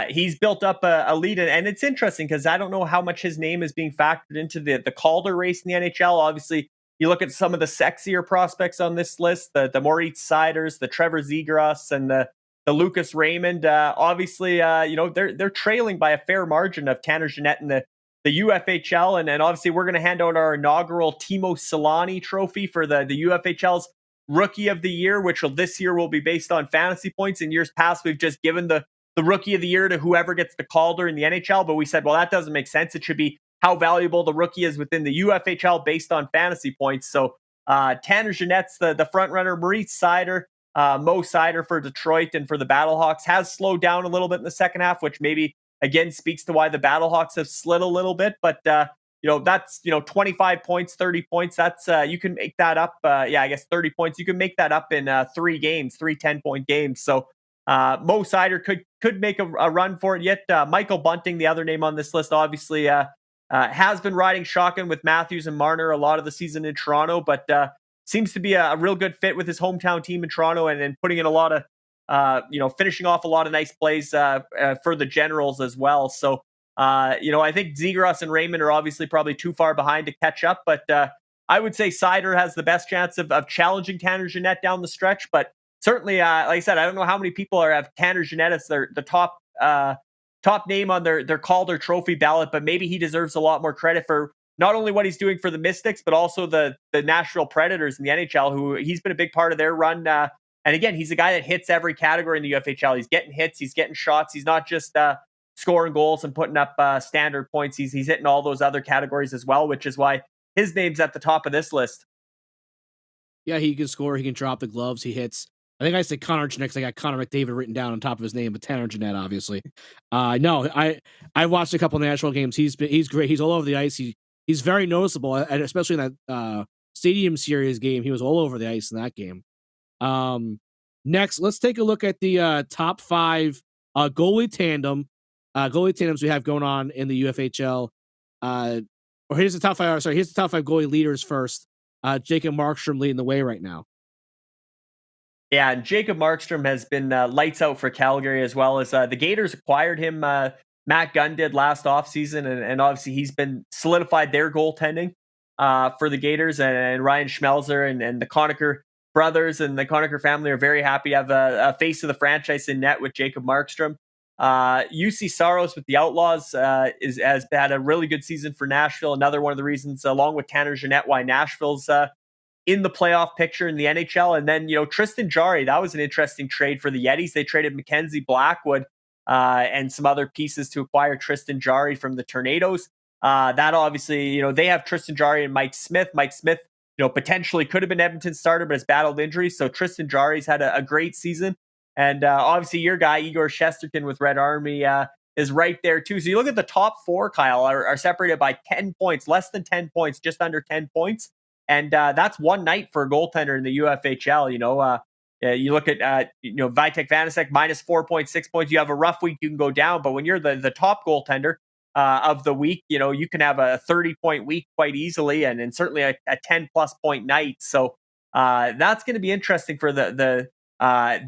he's built up a lead, and it's interesting because I don't know how much his name is being factored into the Calder race in the NHL. Obviously, you look at some of the sexier prospects on this list, the Moritz Seiders, the Trevor Zegras, and the Lucas Raymond. Obviously, they're trailing by a fair margin of Tanner Jeanette and the UFHL, and obviously we're going to hand out our inaugural Timo Solani trophy for the UFHL's Rookie of the Year, which this year will be based on fantasy points. In years past, we've just given the Rookie of the Year to whoever gets the Calder in the NHL, but we said, well, that doesn't make sense. It should be how valuable the rookie is within the UFHL based on fantasy points. So Tanner Jeanette's the front runner. Moritz Seider, Mo Seider for Detroit and for the Battlehawks has slowed down a little bit in the second half, which maybe again speaks to why the Battlehawks have slid a little bit. But that's 25 points, 30 points. That's you can make that up. I guess 30 points. You can make that up in 3 games, 3 10-point games. So Mo Seider could make a run for it yet. Michael Bunting, the other name on this list, obviously has been riding shotgun with Matthews and Marner a lot of the season in Toronto, but seems to be a real good fit with his hometown team in Toronto and putting in a lot of, finishing off a lot of nice plays for the Generals as well. So, I think Zegras and Raymond are obviously probably too far behind to catch up, but I would say Seider has the best chance of challenging Tanner Jeanette down the stretch. But certainly, like I said, I don't know how many people have Tanner Jeanette as the top name on their Calder Trophy ballot, but maybe he deserves a lot more credit for not only what he's doing for the Mystics, but also the Nashville Predators in the NHL, who he's been a big part of their run. And again, he's a guy that hits every category in the UFHL. He's getting hits, he's getting shots. He's not just scoring goals and putting up standard points. He's hitting all those other categories as well, which is why his name's at the top of this list. Yeah, he can score. He can drop the gloves. He hits. I think I said Connor Jeanette because I got Connor McDavid written down on top of his name, but Tanner Jeanette, obviously. No, I watched a couple of Nashville games. He's great. He's all over the ice. He's very noticeable, and especially in that Stadium Series game. He was all over the ice in that game. Next, let's take a look at the top 5 goalie tandems we have going on in the UFHL. Here's the top 5. Here's the top 5 goalie leaders first. Jacob Markstrom leading the way right now. Yeah, and Jacob Markstrom has been lights out for Calgary, as well as the Gators acquired him. Matt Gunn did last offseason, and obviously he's been solidified their goaltending for the Gators, and Ryan Schmelzer and the Conacher brothers and the Conacher family are very happy to have a face of the franchise in net with Jacob Markstrom. UC Saros with the Outlaws has had a really good season for Nashville. Another one of the reasons, along with Tanner Jeanette, why Nashville's in the playoff picture in the NHL. And then, Tristan Jarry, that was an interesting trade for the Yetis. They traded Mackenzie Blackwood and some other pieces to acquire Tristan Jarry from the Tornadoes. That obviously, they have Tristan Jarry and Mike Smith. Mike Smith, potentially could have been Edmonton's starter, but has battled injuries. So Tristan Jarry's had a great season. And obviously your guy, Igor Shesterkin with Red Army, is right there too. So you look at the top 4, Kyle, are separated by 10 points, less than 10 points, just under 10 points. And that's one night for a goaltender in the UFHL. You look at Vidic Vanick minus 4.6 points. You have a rough week, you can go down. But when you're the top goaltender of the week, you can have a 30-point week quite easily, and certainly a 10-plus point night. So that's going to be interesting for the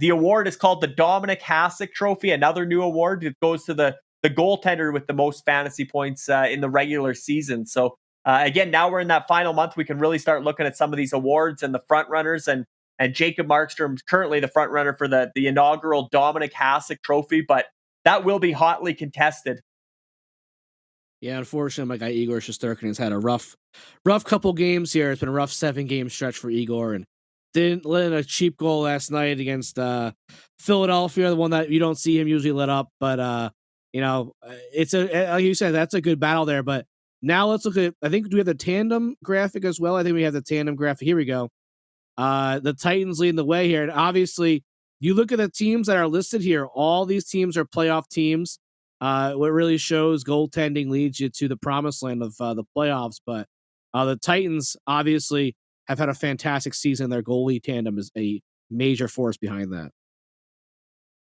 award is called the Dominic Hasek Trophy, another new award that goes to the goaltender with the most fantasy points in the regular season. So again, now we're in that final month. We can really start looking at some of these awards and the front runners, and Jacob Markstrom's currently the front runner for the inaugural Dominic Hasek Trophy, but that will be hotly contested. Yeah, unfortunately, my guy Igor Shesterkin has had a rough couple games here. It's been a rough 7-game stretch for Igor, and didn't let in a cheap goal last night against Philadelphia, the one that you don't see him usually let up. But it's like you said, that's a good battle there. But now let's look at. I think we have the tandem graphic as well. I think we have the tandem graphic. Here we go. The Titans leading the way here, and obviously, you look at the teams that are listed here. All these teams are playoff teams. What really shows goaltending leads you to the promised land of the playoffs. But the Titans obviously have had a fantastic season. Their goalie tandem is a major force behind that.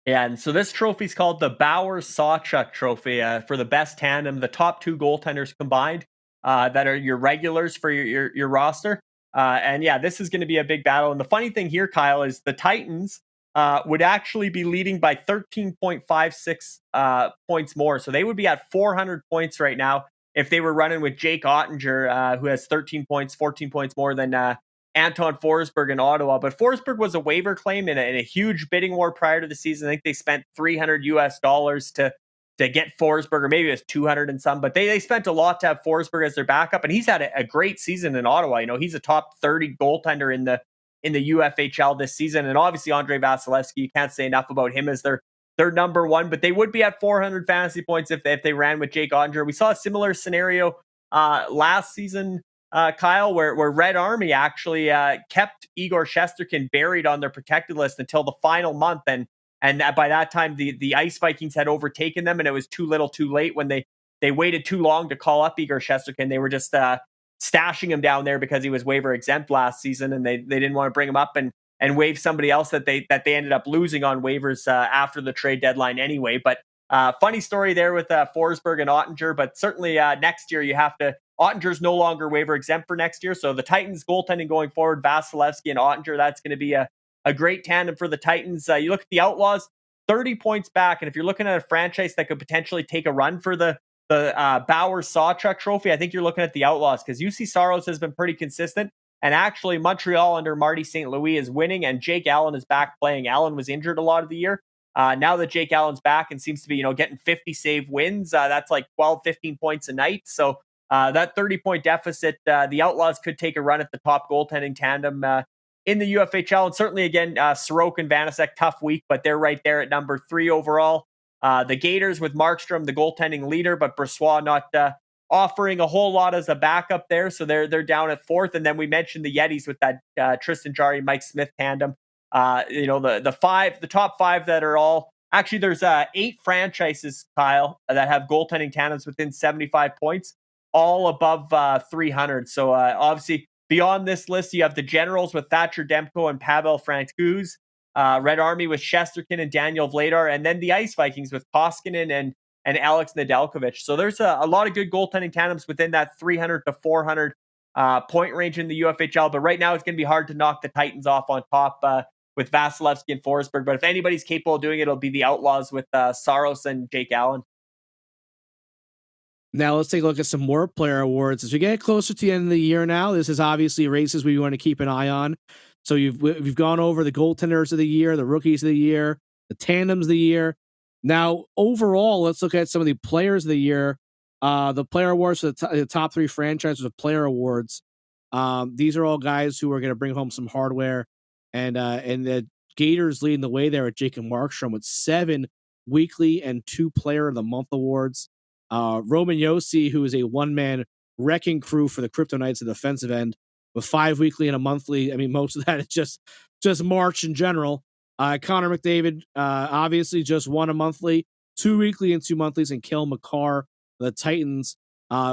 Yeah, and so this trophy is called the Bauer Sawchuck Trophy for the best tandem, the top two goaltenders combined that are your regulars for your roster. And yeah, this is going to be a big battle. And the funny thing here, Kyle, is the Titans would actually be leading by 13.56 points more. So they would be at 400 points right now if they were running with Jake Ottinger, who has 13 points, 14 points more than Anton Forsberg in Ottawa. But Forsberg was a waiver claim in a huge bidding war prior to the season. I think they spent $300 to get Forsberg, or maybe it was 200 and some, but they spent a lot to have Forsberg as their backup. And he's had a great season in Ottawa. He's a top 30 goaltender in the UFHL this season. And obviously Andrei Vasilevsky, you can't say enough about him as their number one, but they would be at 400 fantasy points if they ran with Jake Ottinger. We saw a similar scenario last season, Kyle, where Red Army actually kept Igor Shesterkin buried on their protected list until the final month. And by that time, the Ice Vikings had overtaken them, and it was too little too late when they waited too long to call up Igor Shesterkin. They were just stashing him down there because he was waiver exempt last season, and they didn't want to bring him up and waive somebody else that they ended up losing on waivers after the trade deadline anyway. But funny story there with Forsberg and Ottinger, but certainly next year you have to. Ottinger's no longer waiver exempt for next year, so the Titans goaltending going forward, Vasilevsky and Ottinger, that's going to be a great tandem for the Titans. You look at the Outlaws, 30 points back, and if you're looking at a franchise that could potentially take a run for the Bauer Sawchuck Trophy, I think you're looking at the Outlaws, because UC Saros has been pretty consistent, and actually Montreal under Marty St. Louis is winning, and Jake Allen is back playing. Allen was injured a lot of the year. Now that Jake Allen's back and seems to be getting 50 save wins, that's like 12, 15 points a night. So that 30-point deficit, the Outlaws could take a run at the top goaltending tandem in the UFHL. And certainly, again, Sorokin and Vanacek, tough week, but they're right there at number 3 overall. The Gators with Markstrom, the goaltending leader, but Brossoit not offering a whole lot as a backup there. So they're down at 4th. And then we mentioned the Yetis with that Tristan Jarry, Mike Smith tandem. The top 5 that are all... Actually, there's 8 franchises, Kyle, that have goaltending tandems within 75 points, all above 300. So obviously, beyond this list, you have the Generals with Thatcher Demko and Pavel Francouz, Red Army with Shesterkin and Daniel Vladar, and then the Ice Vikings with Koskinen and Alex Nedeljkovic. So there's a lot of good goaltending tandems within that 300 to 400 point range in the UFHL. But right now, it's going to be hard to knock the Titans off on top with Vasilevsky and Forsberg. But if anybody's capable of doing it, it'll be the Outlaws with Saros and Jake Allen. Now let's take a look at some more player awards. As we get closer to the end of the year now, this is obviously races we want to keep an eye on. So we've gone over the goaltenders of the year, the rookies of the year, the tandems of the year. Now, overall, let's look at some of the players of the year. The player awards for the top 3 franchises of player awards. These are all guys who are going to bring home some hardware. And the Gators leading the way there at Jacob Markstrom with 7 weekly and 2 player of the month awards. Roman Josi, who is a one-man wrecking crew for the Crypto Knights at the defensive end, with 5 weekly and a monthly. I mean, most of that is just March in general. Connor McDavid, obviously just 1 a monthly, 2 weekly and 2 monthlies, and Cale Makar, the Titans,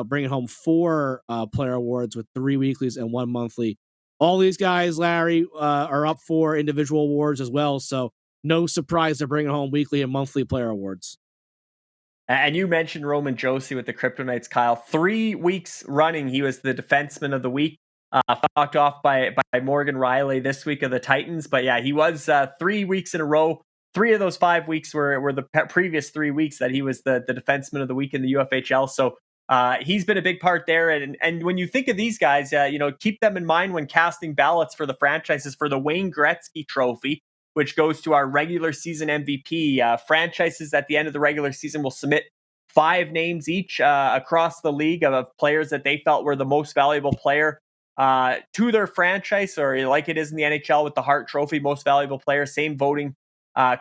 bringing home 4 player awards with 3 weeklies and 1 monthly. All these guys, Larry, are up for individual awards as well, so no surprise they're bringing home weekly and monthly player awards. And you mentioned Roman Josi with the Crypto Knights, Kyle. 3 weeks running, he was the defenseman of the week. Knocked off by Morgan Rielly this week of the Titans. But yeah, he was 3 weeks in a row. 3 of those 5 weeks were the previous 3 weeks that he was the defenseman of the week in the UFHL. So he's been a big part there. And when you think of these guys, keep them in mind when casting ballots for the franchises for the Wayne Gretzky Trophy, which goes to our regular season MVP. Franchises at the end of the regular season will submit 5 names each across the league of players that they felt were the most valuable player to their franchise, or like it is in the NHL with the Hart Trophy, most valuable player, same voting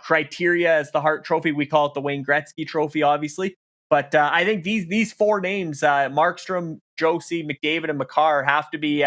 criteria as the Hart Trophy. We call it the Wayne Gretzky Trophy, obviously. But I think these four names, Markstrom, Josi, McDavid, and Makar, have to be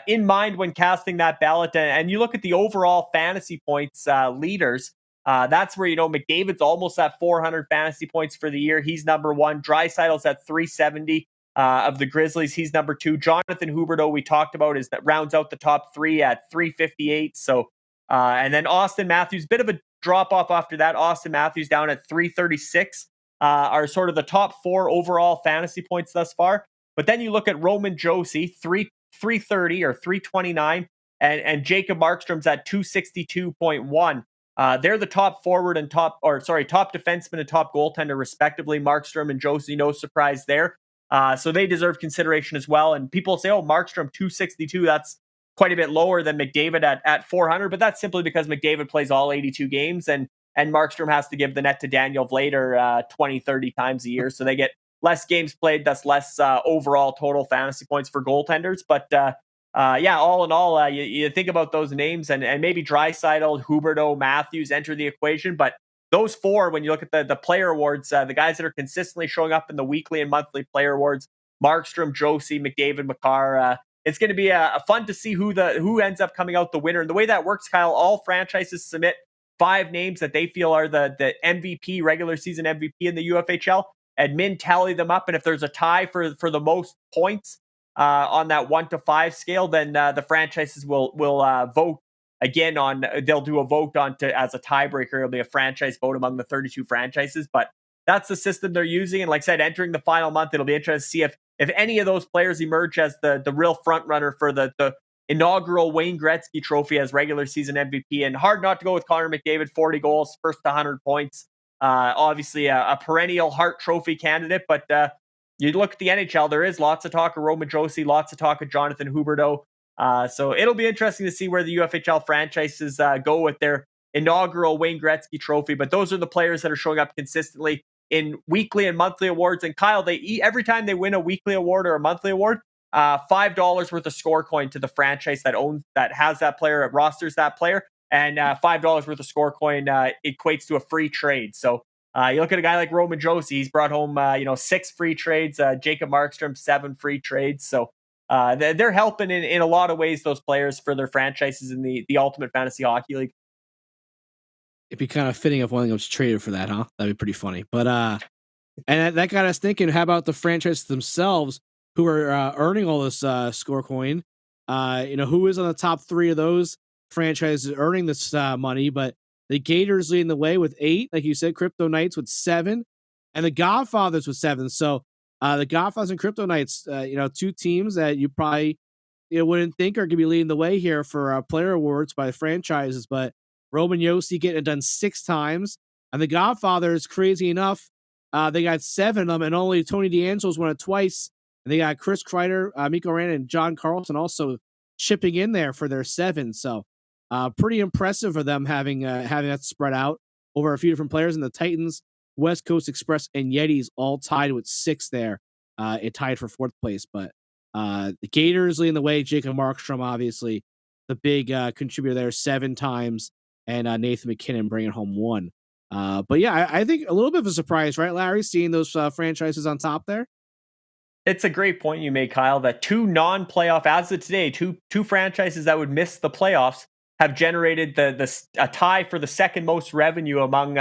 in mind when casting that ballot. And you look at the overall fantasy points leaders. That's where, McDavid's almost at 400 fantasy points for the year. He's number one. Draisaitl's at 370 of the Grizzlies. He's number two. Jonathan Huberdeau, we talked about, is that rounds out the top three at 358. So, and then Austin Matthews, bit of a drop off after that. Austin Matthews down at 336 are sort of the top four overall fantasy points thus far. But then you look at Roman Josi, 330 or 329, and Jacob Markstrom's at 262.1. They're the top forward and top defenseman and top goaltender, respectively. Markstrom and Josi, no surprise there. So they deserve consideration as well. And people say, Markstrom 262, that's quite a bit lower than McDavid at 400, but that's simply because McDavid plays all 82 games and Markstrom has to give the net to Daniel Vlader 20, 30 times a year. So they get less games played, thus less overall total fantasy points for goaltenders. But all in all, you think about those names and maybe Draisaitl, Huberdeau, Matthews enter the equation. But those four, when you look at the player awards, the guys that are consistently showing up in the weekly and monthly player awards, Markstrom, Josi, McDavid, Makar, it's going to be fun to see who ends up coming out the winner. And the way that works, Kyle, all franchises submit 5 names that they feel are the MVP, regular season MVP in the UFHL. Admin tally them up, and if there's a tie for the most points on that 1 to 5 scale, then the franchises will vote again on. They'll do a vote as a tiebreaker. It'll be a franchise vote among the 32 franchises, but that's the system they're using. And like I said, entering the final month, it'll be interesting to see if any of those players emerge as the real front runner for the inaugural Wayne Gretzky Trophy as regular season MVP. And hard not to go with Connor McDavid, 40 goals, first 100 points. Obviously a perennial Hart Trophy candidate, but you look at the NHL, there is lots of talk of Roman Josi, lots of talk of Jonathan Huberdeau. So it'll be interesting to see where the UFHL franchises go with their inaugural Wayne Gretzky Trophy. But those are the players that are showing up consistently in weekly and monthly awards. And Kyle, every time they win a weekly award or a monthly award, $5 worth of score coin to the franchise that has that player, rosters that player, and $5 worth of score coin equates to a free trade. So you look at a guy like Roman Josi, he's brought home 6 free trades. Jacob Markstrom, 7 free trades. So they're helping in a lot of ways, those players, for their franchises in the Ultimate Fantasy Hockey League. It'd be kind of fitting if one of them was traded for that, huh? That'd be pretty funny. But and that got us thinking, how about the franchises themselves who are earning all this score coin? Who is on the top 3 of those franchises earning this money? But the Gators leading the way with 8, like you said, Crypto Knights with 7, and the Godfathers with 7. So the Godfathers and Crypto Knights, 2 teams that you probably wouldn't think are going to be leading the way here for player awards by the franchises. But Roman Josi getting it done 6 times, and the Godfathers, crazy enough, they got 7 of them, and only Tony DeAngelo's won it twice. And they got Chris Kreider, Mikko Rantanen, and John Carlson also chipping in there for their 7. So pretty impressive for them having that spread out over a few different players. And the Titans, West Coast Express, and Yetis all tied with 6 there. It tied for 4th place. But the Gators leading the way. Jacob Markstrom, obviously, the big contributor there, 7 times. And Nathan McKinnon bringing home 1. But yeah, I think a little bit of a surprise, right, Larry, seeing those franchises on top there? It's a great point you made, Kyle, that 2 non-playoff, as of today, two franchises that would miss the playoffs have generated a tie for the second most revenue among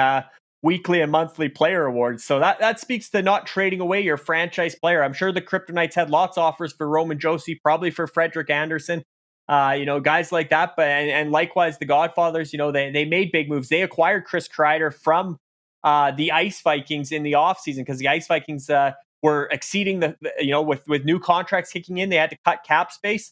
weekly and monthly player awards. So that speaks to not trading away your franchise player. I'm sure the Crypto Knights had lots of offers for Roman Josi, probably for Frederick Anderson, guys like that. But and likewise, the Godfathers, they made big moves. They acquired Chris Kreider from the Ice Vikings in the offseason because the Ice Vikings were exceeding with new contracts kicking in, they had to cut cap space.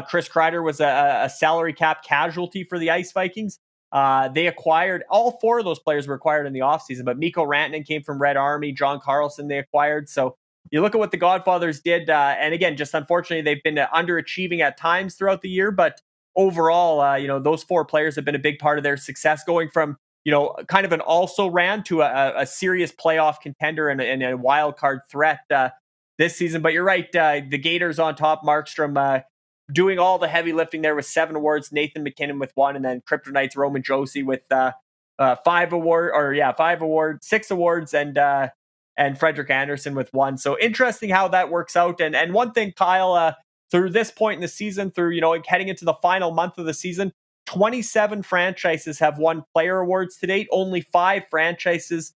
Chris Kreider was a salary cap casualty for the Ice Vikings. They acquired, all 4 of those players were acquired in the offseason, but Mikko Rantanen came from Red Army, John Carlson they acquired. So you look at what the Godfathers did, and again, just unfortunately, they've been underachieving at times throughout the year, but overall, those 4 players have been a big part of their success, going from kind of an also ran to a serious playoff contender and a wild card threat this season. But you're right, the Gators on top, Markstrom doing all the heavy lifting there with 7 awards, Nathan McKinnon with 1, and then Kryptonite's Roman Josi with 5 awards, 6 awards, and Frederick Anderson with 1. So interesting how that works out. And one thing, Kyle, through this point in the season, through heading into the final month of the season, 27 franchises have won player awards to date. Only 5 franchises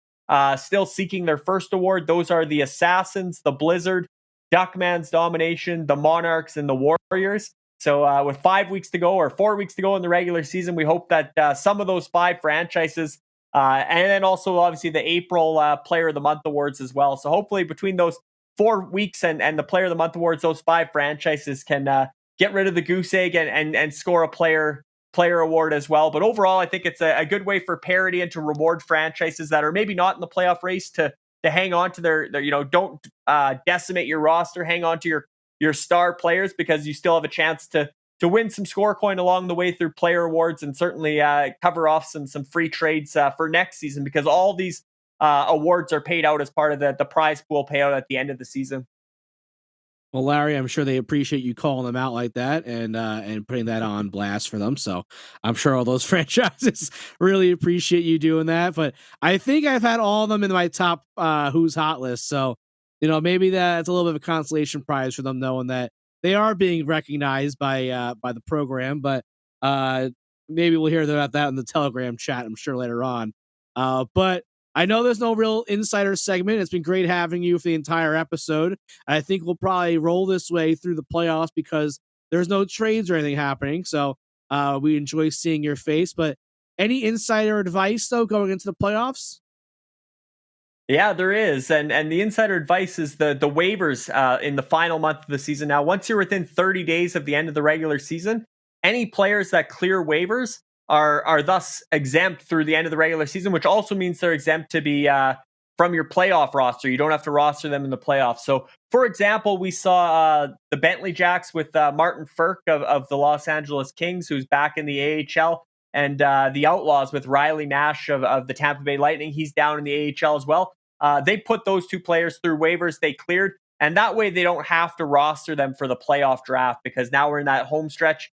still seeking their first award. Those are the Assassins, the Blizzard, Duckman's Domination, the Monarchs, and the Warriors. So with 5 weeks to go, or 4 weeks to go in the regular season, we hope that some of those 5 franchises, and then also obviously the April Player of the Month awards as well. So hopefully between those 4 weeks and the Player of the Month awards, those 5 franchises can get rid of the goose egg and score a player award as well. But overall, I think it's a good way for parity and to reward franchises that are maybe not in the playoff race to hang on to their don't decimate your roster, hang on to your star players, because you still have a chance to win some score coin along the way through player awards, and certainly cover off some free trades for next season, because all these awards are paid out as part of the prize pool payout at the end of the season. Well, Larry, I'm sure they appreciate you calling them out like that and putting that on blast for them. So I'm sure all those franchises really appreciate you doing that. But I think I've had all of them in my top Who's Hot list. So, maybe that's a little bit of a consolation prize for them, knowing that they are being recognized by the program. But maybe we'll hear about that in the Telegram chat, I'm sure, later on. But I know there's no real insider segment. It's been great having you for the entire episode. I think we'll probably roll this way through the playoffs because there's no trades or anything happening. So we enjoy seeing your face. But any insider advice, though, going into the playoffs? Yeah, there is. And the insider advice is the waivers in the final month of the season. Now, once you're within 30 days of the end of the regular season, any players that clear waivers are thus exempt through the end of the regular season, which also means they're exempt to be from your playoff roster. You don't have to roster them in the playoffs. So, for example, we saw the Bentley Jacks with Martin Ferk of the Los Angeles Kings, who's back in the AHL, and the Outlaws with Rielly Nash of the Tampa Bay Lightning. He's down in the AHL as well. They put those 2 players through waivers. They cleared, and that way they don't have to roster them for the playoff draft, because now we're in that home stretch.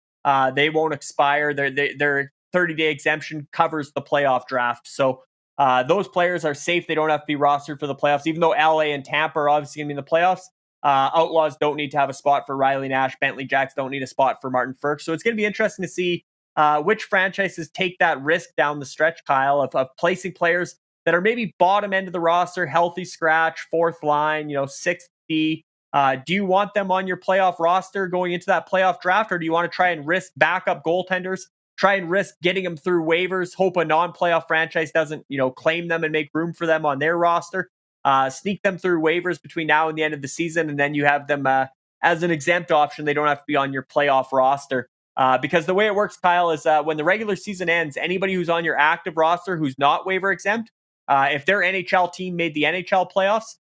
They won't expire. Their 30-day exemption covers the playoff draft. So those players are safe. They don't have to be rostered for the playoffs, even though LA and Tampa are obviously going to be in the playoffs. Outlaws don't need to have a spot for Rielly Nash. Bentley Jacks don't need a spot for Martin Ferk. So it's going to be interesting to see which franchises take that risk down the stretch, Kyle, of placing players that are maybe bottom end of the roster, healthy scratch, 4th line, 6th D. Do you want them on your playoff roster going into that playoff draft, or do you want to try and risk backup goaltenders? Try and risk getting them through waivers, hope a non-playoff franchise doesn't, claim them and make room for them on their roster. Sneak them through waivers between now and the end of the season, and then you have them as an exempt option. They don't have to be on your playoff roster. Because the way it works, Kyle, is when the regular season ends, anybody who's on your active roster who's not waiver exempt, if their NHL team made the NHL playoffs,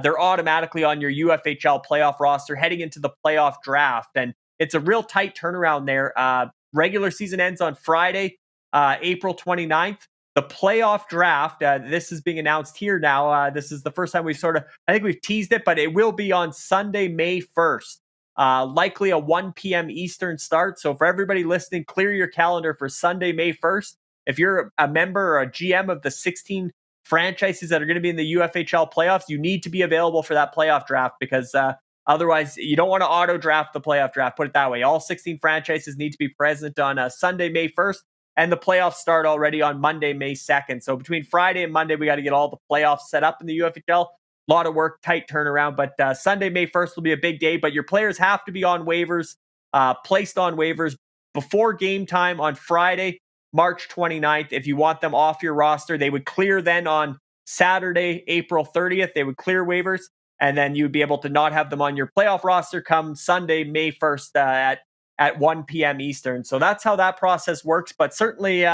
they're automatically on your UFHL playoff roster heading into the playoff draft. And it's a real tight turnaround there. Regular season ends on Friday, April 29th. The playoff draft, this is being announced here now. This is the first time I think we've teased it, but it will be on Sunday, May 1st. Likely a 1 p.m. Eastern start. So for everybody listening, clear your calendar for Sunday, May 1st. If you're a member or a GM of the 16 franchises that are going to be in the UFHL playoffs, you need to be available for that playoff draft, because otherwise, you don't want to auto draft the playoff draft. Put it that way. All 16 franchises need to be present on Sunday, May 1st, and the playoffs start already on Monday, May 2nd. So between Friday and Monday, we got to get all the playoffs set up in the UFHL. A lot of work, tight turnaround, but Sunday, May 1st will be a big day. But your players have to be on waivers, placed on waivers before game time on Friday, March 29th. If you want them off your roster, they would clear then on Saturday, April 30th. They would clear waivers, and then you'd be able to not have them on your playoff roster come Sunday, May 1st at 1 p.m. Eastern. So that's how that process works. But certainly,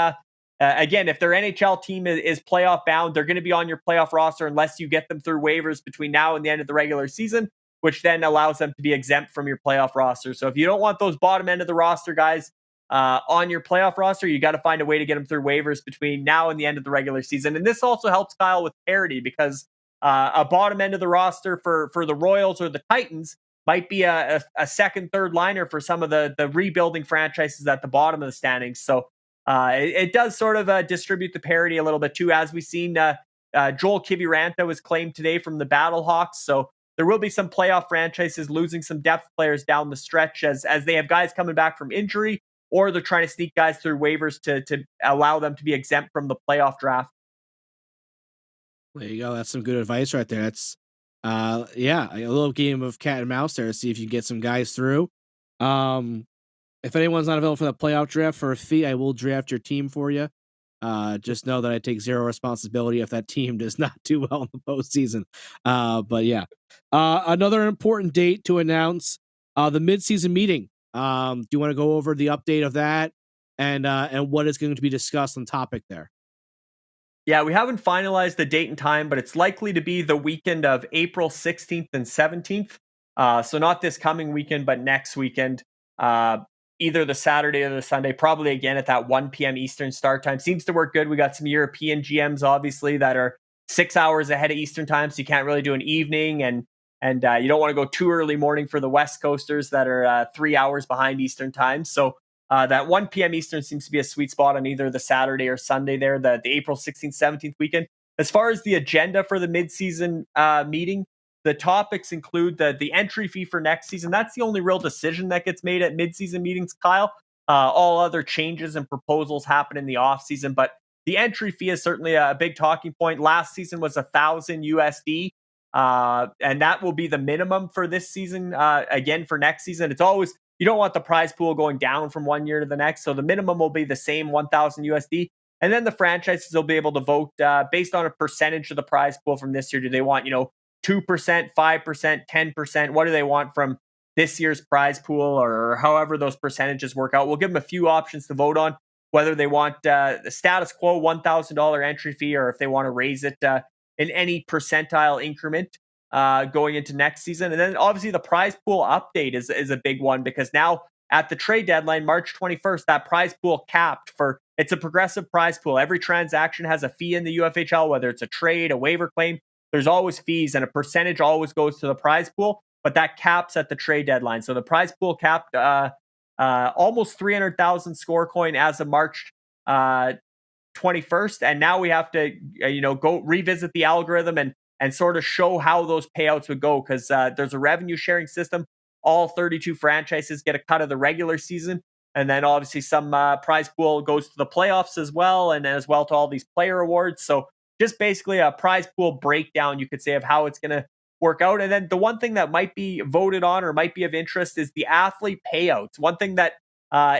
again, if their NHL team is playoff bound, they're going to be on your playoff roster unless you get them through waivers between now and the end of the regular season, which then allows them to be exempt from your playoff roster. So if you don't want those bottom end of the roster guys on your playoff roster, you got to find a way to get them through waivers between now and the end of the regular season. And this also helps, Kyle, with parity, because a bottom end of the roster for the Royals or the Titans might be a second, third liner for some of the rebuilding franchises at the bottom of the standings. So it does sort of distribute the parity a little bit too, as we've seen. Joel Kiviranta was claimed today from the Battlehawks, so there will be some playoff franchises losing some depth players down the stretch as they have guys coming back from injury, or they're trying to sneak guys through waivers to allow them to be exempt from the playoff draft. There you go. That's some good advice right there. That's a little game of cat and mouse there to see if you can get some guys through. If anyone's not available for the playoff draft for a fee, I will draft your team for you. Just know that I take zero responsibility if that team does not do well in the postseason. But yeah, another important date to announce, the midseason meeting. Do you want to go over the update of that and what is going to be discussed on topic there? Yeah, we haven't finalized the date and time, but it's likely to be the weekend of April 16th and 17th. So not this coming weekend, but next weekend. Either the Saturday or the Sunday, probably again at that 1 p.m. Eastern start time. Seems to work good. We got some European GMs, obviously, that are 6 hours ahead of Eastern time, so you can't really do an evening, and you don't want to go too early morning for the West Coasters that are 3 hours behind Eastern time. So that 1 p.m. Eastern seems to be a sweet spot on either the Saturday or Sunday there, the April 16th, 17th weekend. As far as the agenda for the midseason meeting, the topics include the entry fee for next season. That's the only real decision that gets made at midseason meetings, Kyle. All other changes and proposals happen in the offseason, but the entry fee is certainly a big talking point. Last season was $1,000 USD, and that will be the minimum for this season. Again, for next season, it's always, you don't want the prize pool going down from one year to the next, so the minimum will be the same, $1,000 USD. And then the franchises will be able to vote based on a percentage of the prize pool from this year. Do they want, 2%, 5%, 10%? What do they want from this year's prize pool, or however those percentages work out? We'll give them a few options to vote on, whether they want the status quo $1,000 entry fee, or if they want to raise it in any percentile increment going into next season. And then obviously the prize pool update is a big one, because now at the trade deadline, March 21st, that prize pool capped for, it's a progressive prize pool. Every transaction has a fee in the UFHL, whether it's a trade, a waiver claim. There's always fees, and a percentage always goes to the prize pool, but that caps at the trade deadline. So the prize pool capped almost 300,000 score coin as of March 21st. And now we have to, go revisit the algorithm and sort of show how those payouts would go, because there's a revenue sharing system. All 32 franchises get a cut of the regular season. And then obviously some prize pool goes to the playoffs as well, and as well to all these player awards. So just basically a prize pool breakdown, you could say, of how it's going to work out. And then the one thing that might be voted on or might be of interest is the athlete payouts. One thing that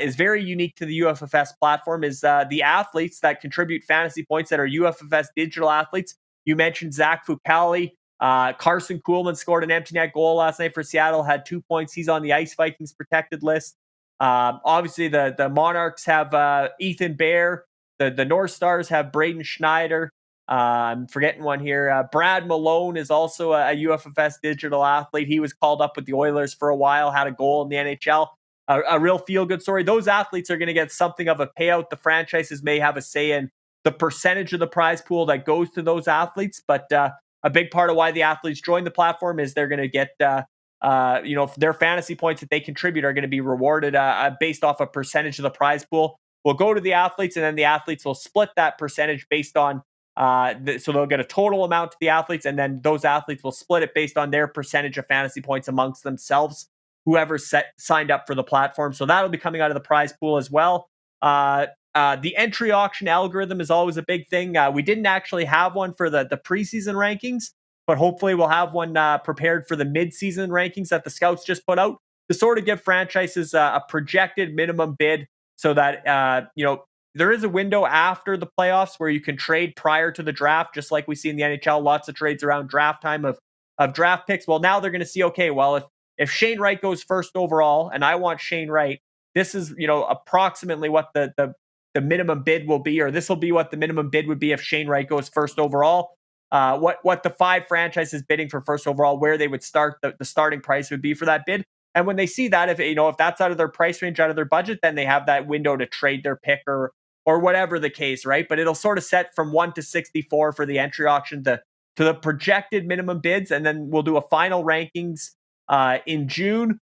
is very unique to the UFFS platform is the athletes that contribute fantasy points that are UFFS digital athletes. You mentioned Zach Fucali. Carson Kuhlman scored an empty net goal last night for Seattle, had 2 points. He's on the Ice Vikings protected list. Obviously, the Monarchs have Ethan Bear. The North Stars have Braden Schneider. I'm forgetting one here. Brad Malone is also a UFFS digital athlete. He was called up with the Oilers for a while, had a goal in the NHL. A real feel-good story. Those athletes are going to get something of a payout. The franchises may have a say in the percentage of the prize pool that goes to those athletes, but a big part of why the athletes join the platform is they're going to get, their fantasy points that they contribute are going to be rewarded based off a percentage of the prize pool. Will go to the athletes, and then the athletes will split that percentage based on so they'll get a total amount to the athletes, and then those athletes will split it based on their percentage of fantasy points amongst themselves, whoever signed up for the platform. So that'll be coming out of the prize pool as well. The entry auction algorithm is always a big thing. We didn't actually have one for the preseason rankings, but hopefully we'll have one prepared for the midseason rankings that the scouts just put out, to sort of give franchises a projected minimum bid, so that there is a window after the playoffs where you can trade prior to the draft, just like we see in the NHL. Lots of trades around draft time of draft picks. Well, now they're going to see, okay, well, if Shane Wright goes first overall and I want Shane Wright, this is approximately what the minimum bid will be, or this will be what the minimum bid would be if Shane Wright goes first overall. What the 5 franchises bidding for first overall, where they would start, the starting price would be for that bid. And when they see that, if that's out of their price range, out of their budget, then they have that window to trade their pick or whatever the case, right? But it'll sort of set from 1 to 64 for the entry auction to to the projected minimum bids, and then we'll do a final rankings in June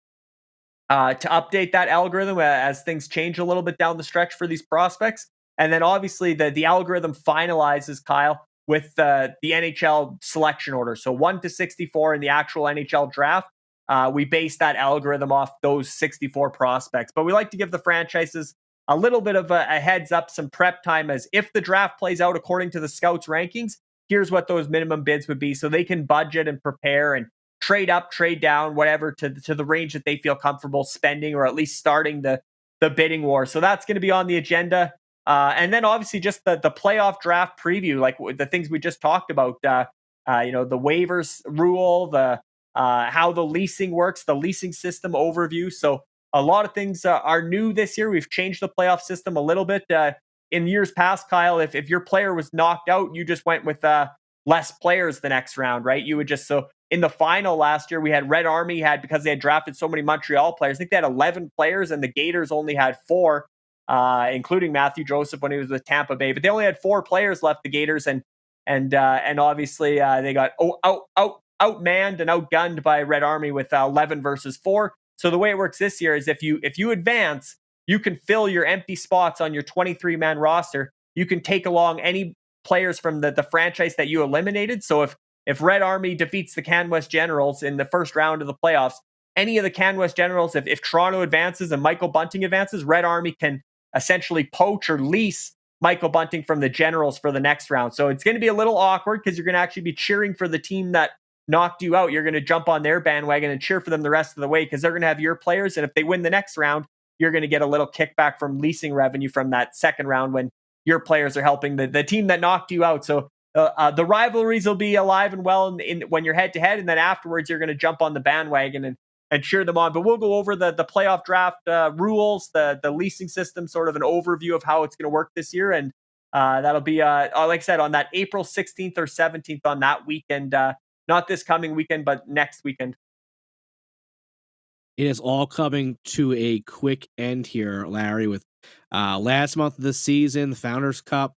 to update that algorithm as things change a little bit down the stretch for these prospects. And then obviously the algorithm finalizes, Kyle, with the NHL selection order. So 1 to 64 in the actual NHL draft. We base that algorithm off those 64 prospects. But we like to give the franchises a little bit of a heads up, some prep time, as if the draft plays out according to the scouts' rankings, here's what those minimum bids would be, so they can budget and prepare and trade up, trade down, whatever, to the range that they feel comfortable spending, or at least starting the bidding war. So that's going to be on the agenda. And then obviously just the playoff draft preview, like the things we just talked about, the waivers rule, the how the leasing works, the leasing system overview. So a lot of things are new this year. We've changed the playoff system a little bit. In years past, Kyle, if your player was knocked out, you just went with less players the next round, right? You would just, so in the final last year, we had Red Army because they had drafted so many Montreal players. I think they had 11 players, and the Gators only had 4, including Matthew Joseph when he was with Tampa Bay. But they only had 4 players left, the Gators, and obviously they got outmanned and outgunned by Red Army with 11 versus 4. So the way it works this year is if you advance, you can fill your empty spots on your 23-man roster. You can take along any players from the franchise that you eliminated. So if Red Army defeats the CanWest Generals in the first round of the playoffs, any of the CanWest Generals, if Toronto advances and Michael Bunting advances, Red Army can essentially poach or lease Michael Bunting from the Generals for the next round. So it's going to be a little awkward because you're going to actually be cheering for the team that knocked you out. You're going to jump on their bandwagon and cheer for them the rest of the way because they're going to have your players. And if they win the next round, you're going to get a little kickback from leasing revenue from that second round when your players are helping the team that knocked you out. So the rivalries will be alive and well when you're head to head. And then afterwards, you're going to jump on the bandwagon and cheer them on. But we'll go over the playoff draft rules, the leasing system, sort of an overview of how it's going to work this year. And that'll be, like I said, on that April 16th or 17th on that weekend. Not this coming weekend, but next weekend. It is all coming to a quick end here, Larry, with last month of the season, the Founders Cup,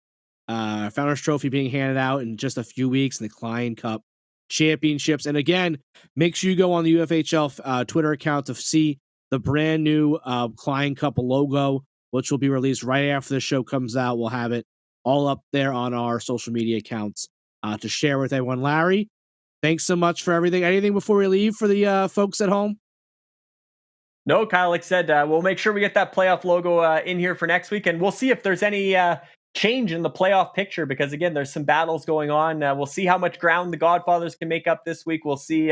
Founders Trophy being handed out in just a few weeks, and the Klein Cup championships. And again, make sure you go on the UFHL Twitter account to see the brand new Klein Cup logo, which will be released right after the show comes out. We'll have it all up there on our social media accounts to share with everyone. Larry, thanks so much for everything. Anything before we leave for the folks at home? No, Kyle, like I said, we'll make sure we get that playoff logo in here for next week, and we'll see if there's any change in the playoff picture, because again, there's some battles going on. We'll see how much ground the Godfathers can make up this week. We'll see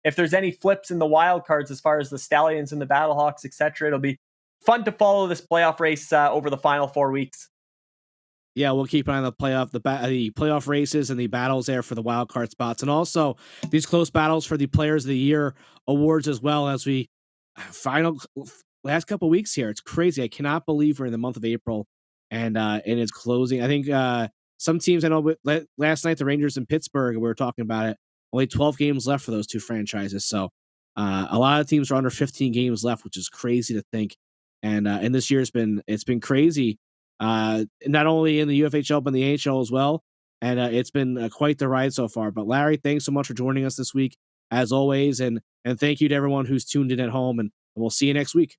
if there's any flips in the wild cards as far as the Stallions and the Battlehawks, etc. It'll be fun to follow this playoff race over the final 4 weeks. Yeah, we'll keep an eye on the playoff races and the battles there for the wild card spots, and also these close battles for the Players of the Year awards as well, as we last couple weeks here. It's crazy. I cannot believe we're in the month of April and it's closing. I think some teams, I know last night the Rangers in Pittsburgh, we were talking about it, only 12 games left for those two franchises. So a lot of teams are under 15 games left, which is crazy to think. And this year it's been crazy. Not only in the UFHL, but in the AHL as well. And it's been quite the ride so far. But Larry, thanks so much for joining us this week, as always. And thank you to everyone who's tuned in at home. And we'll see you next week.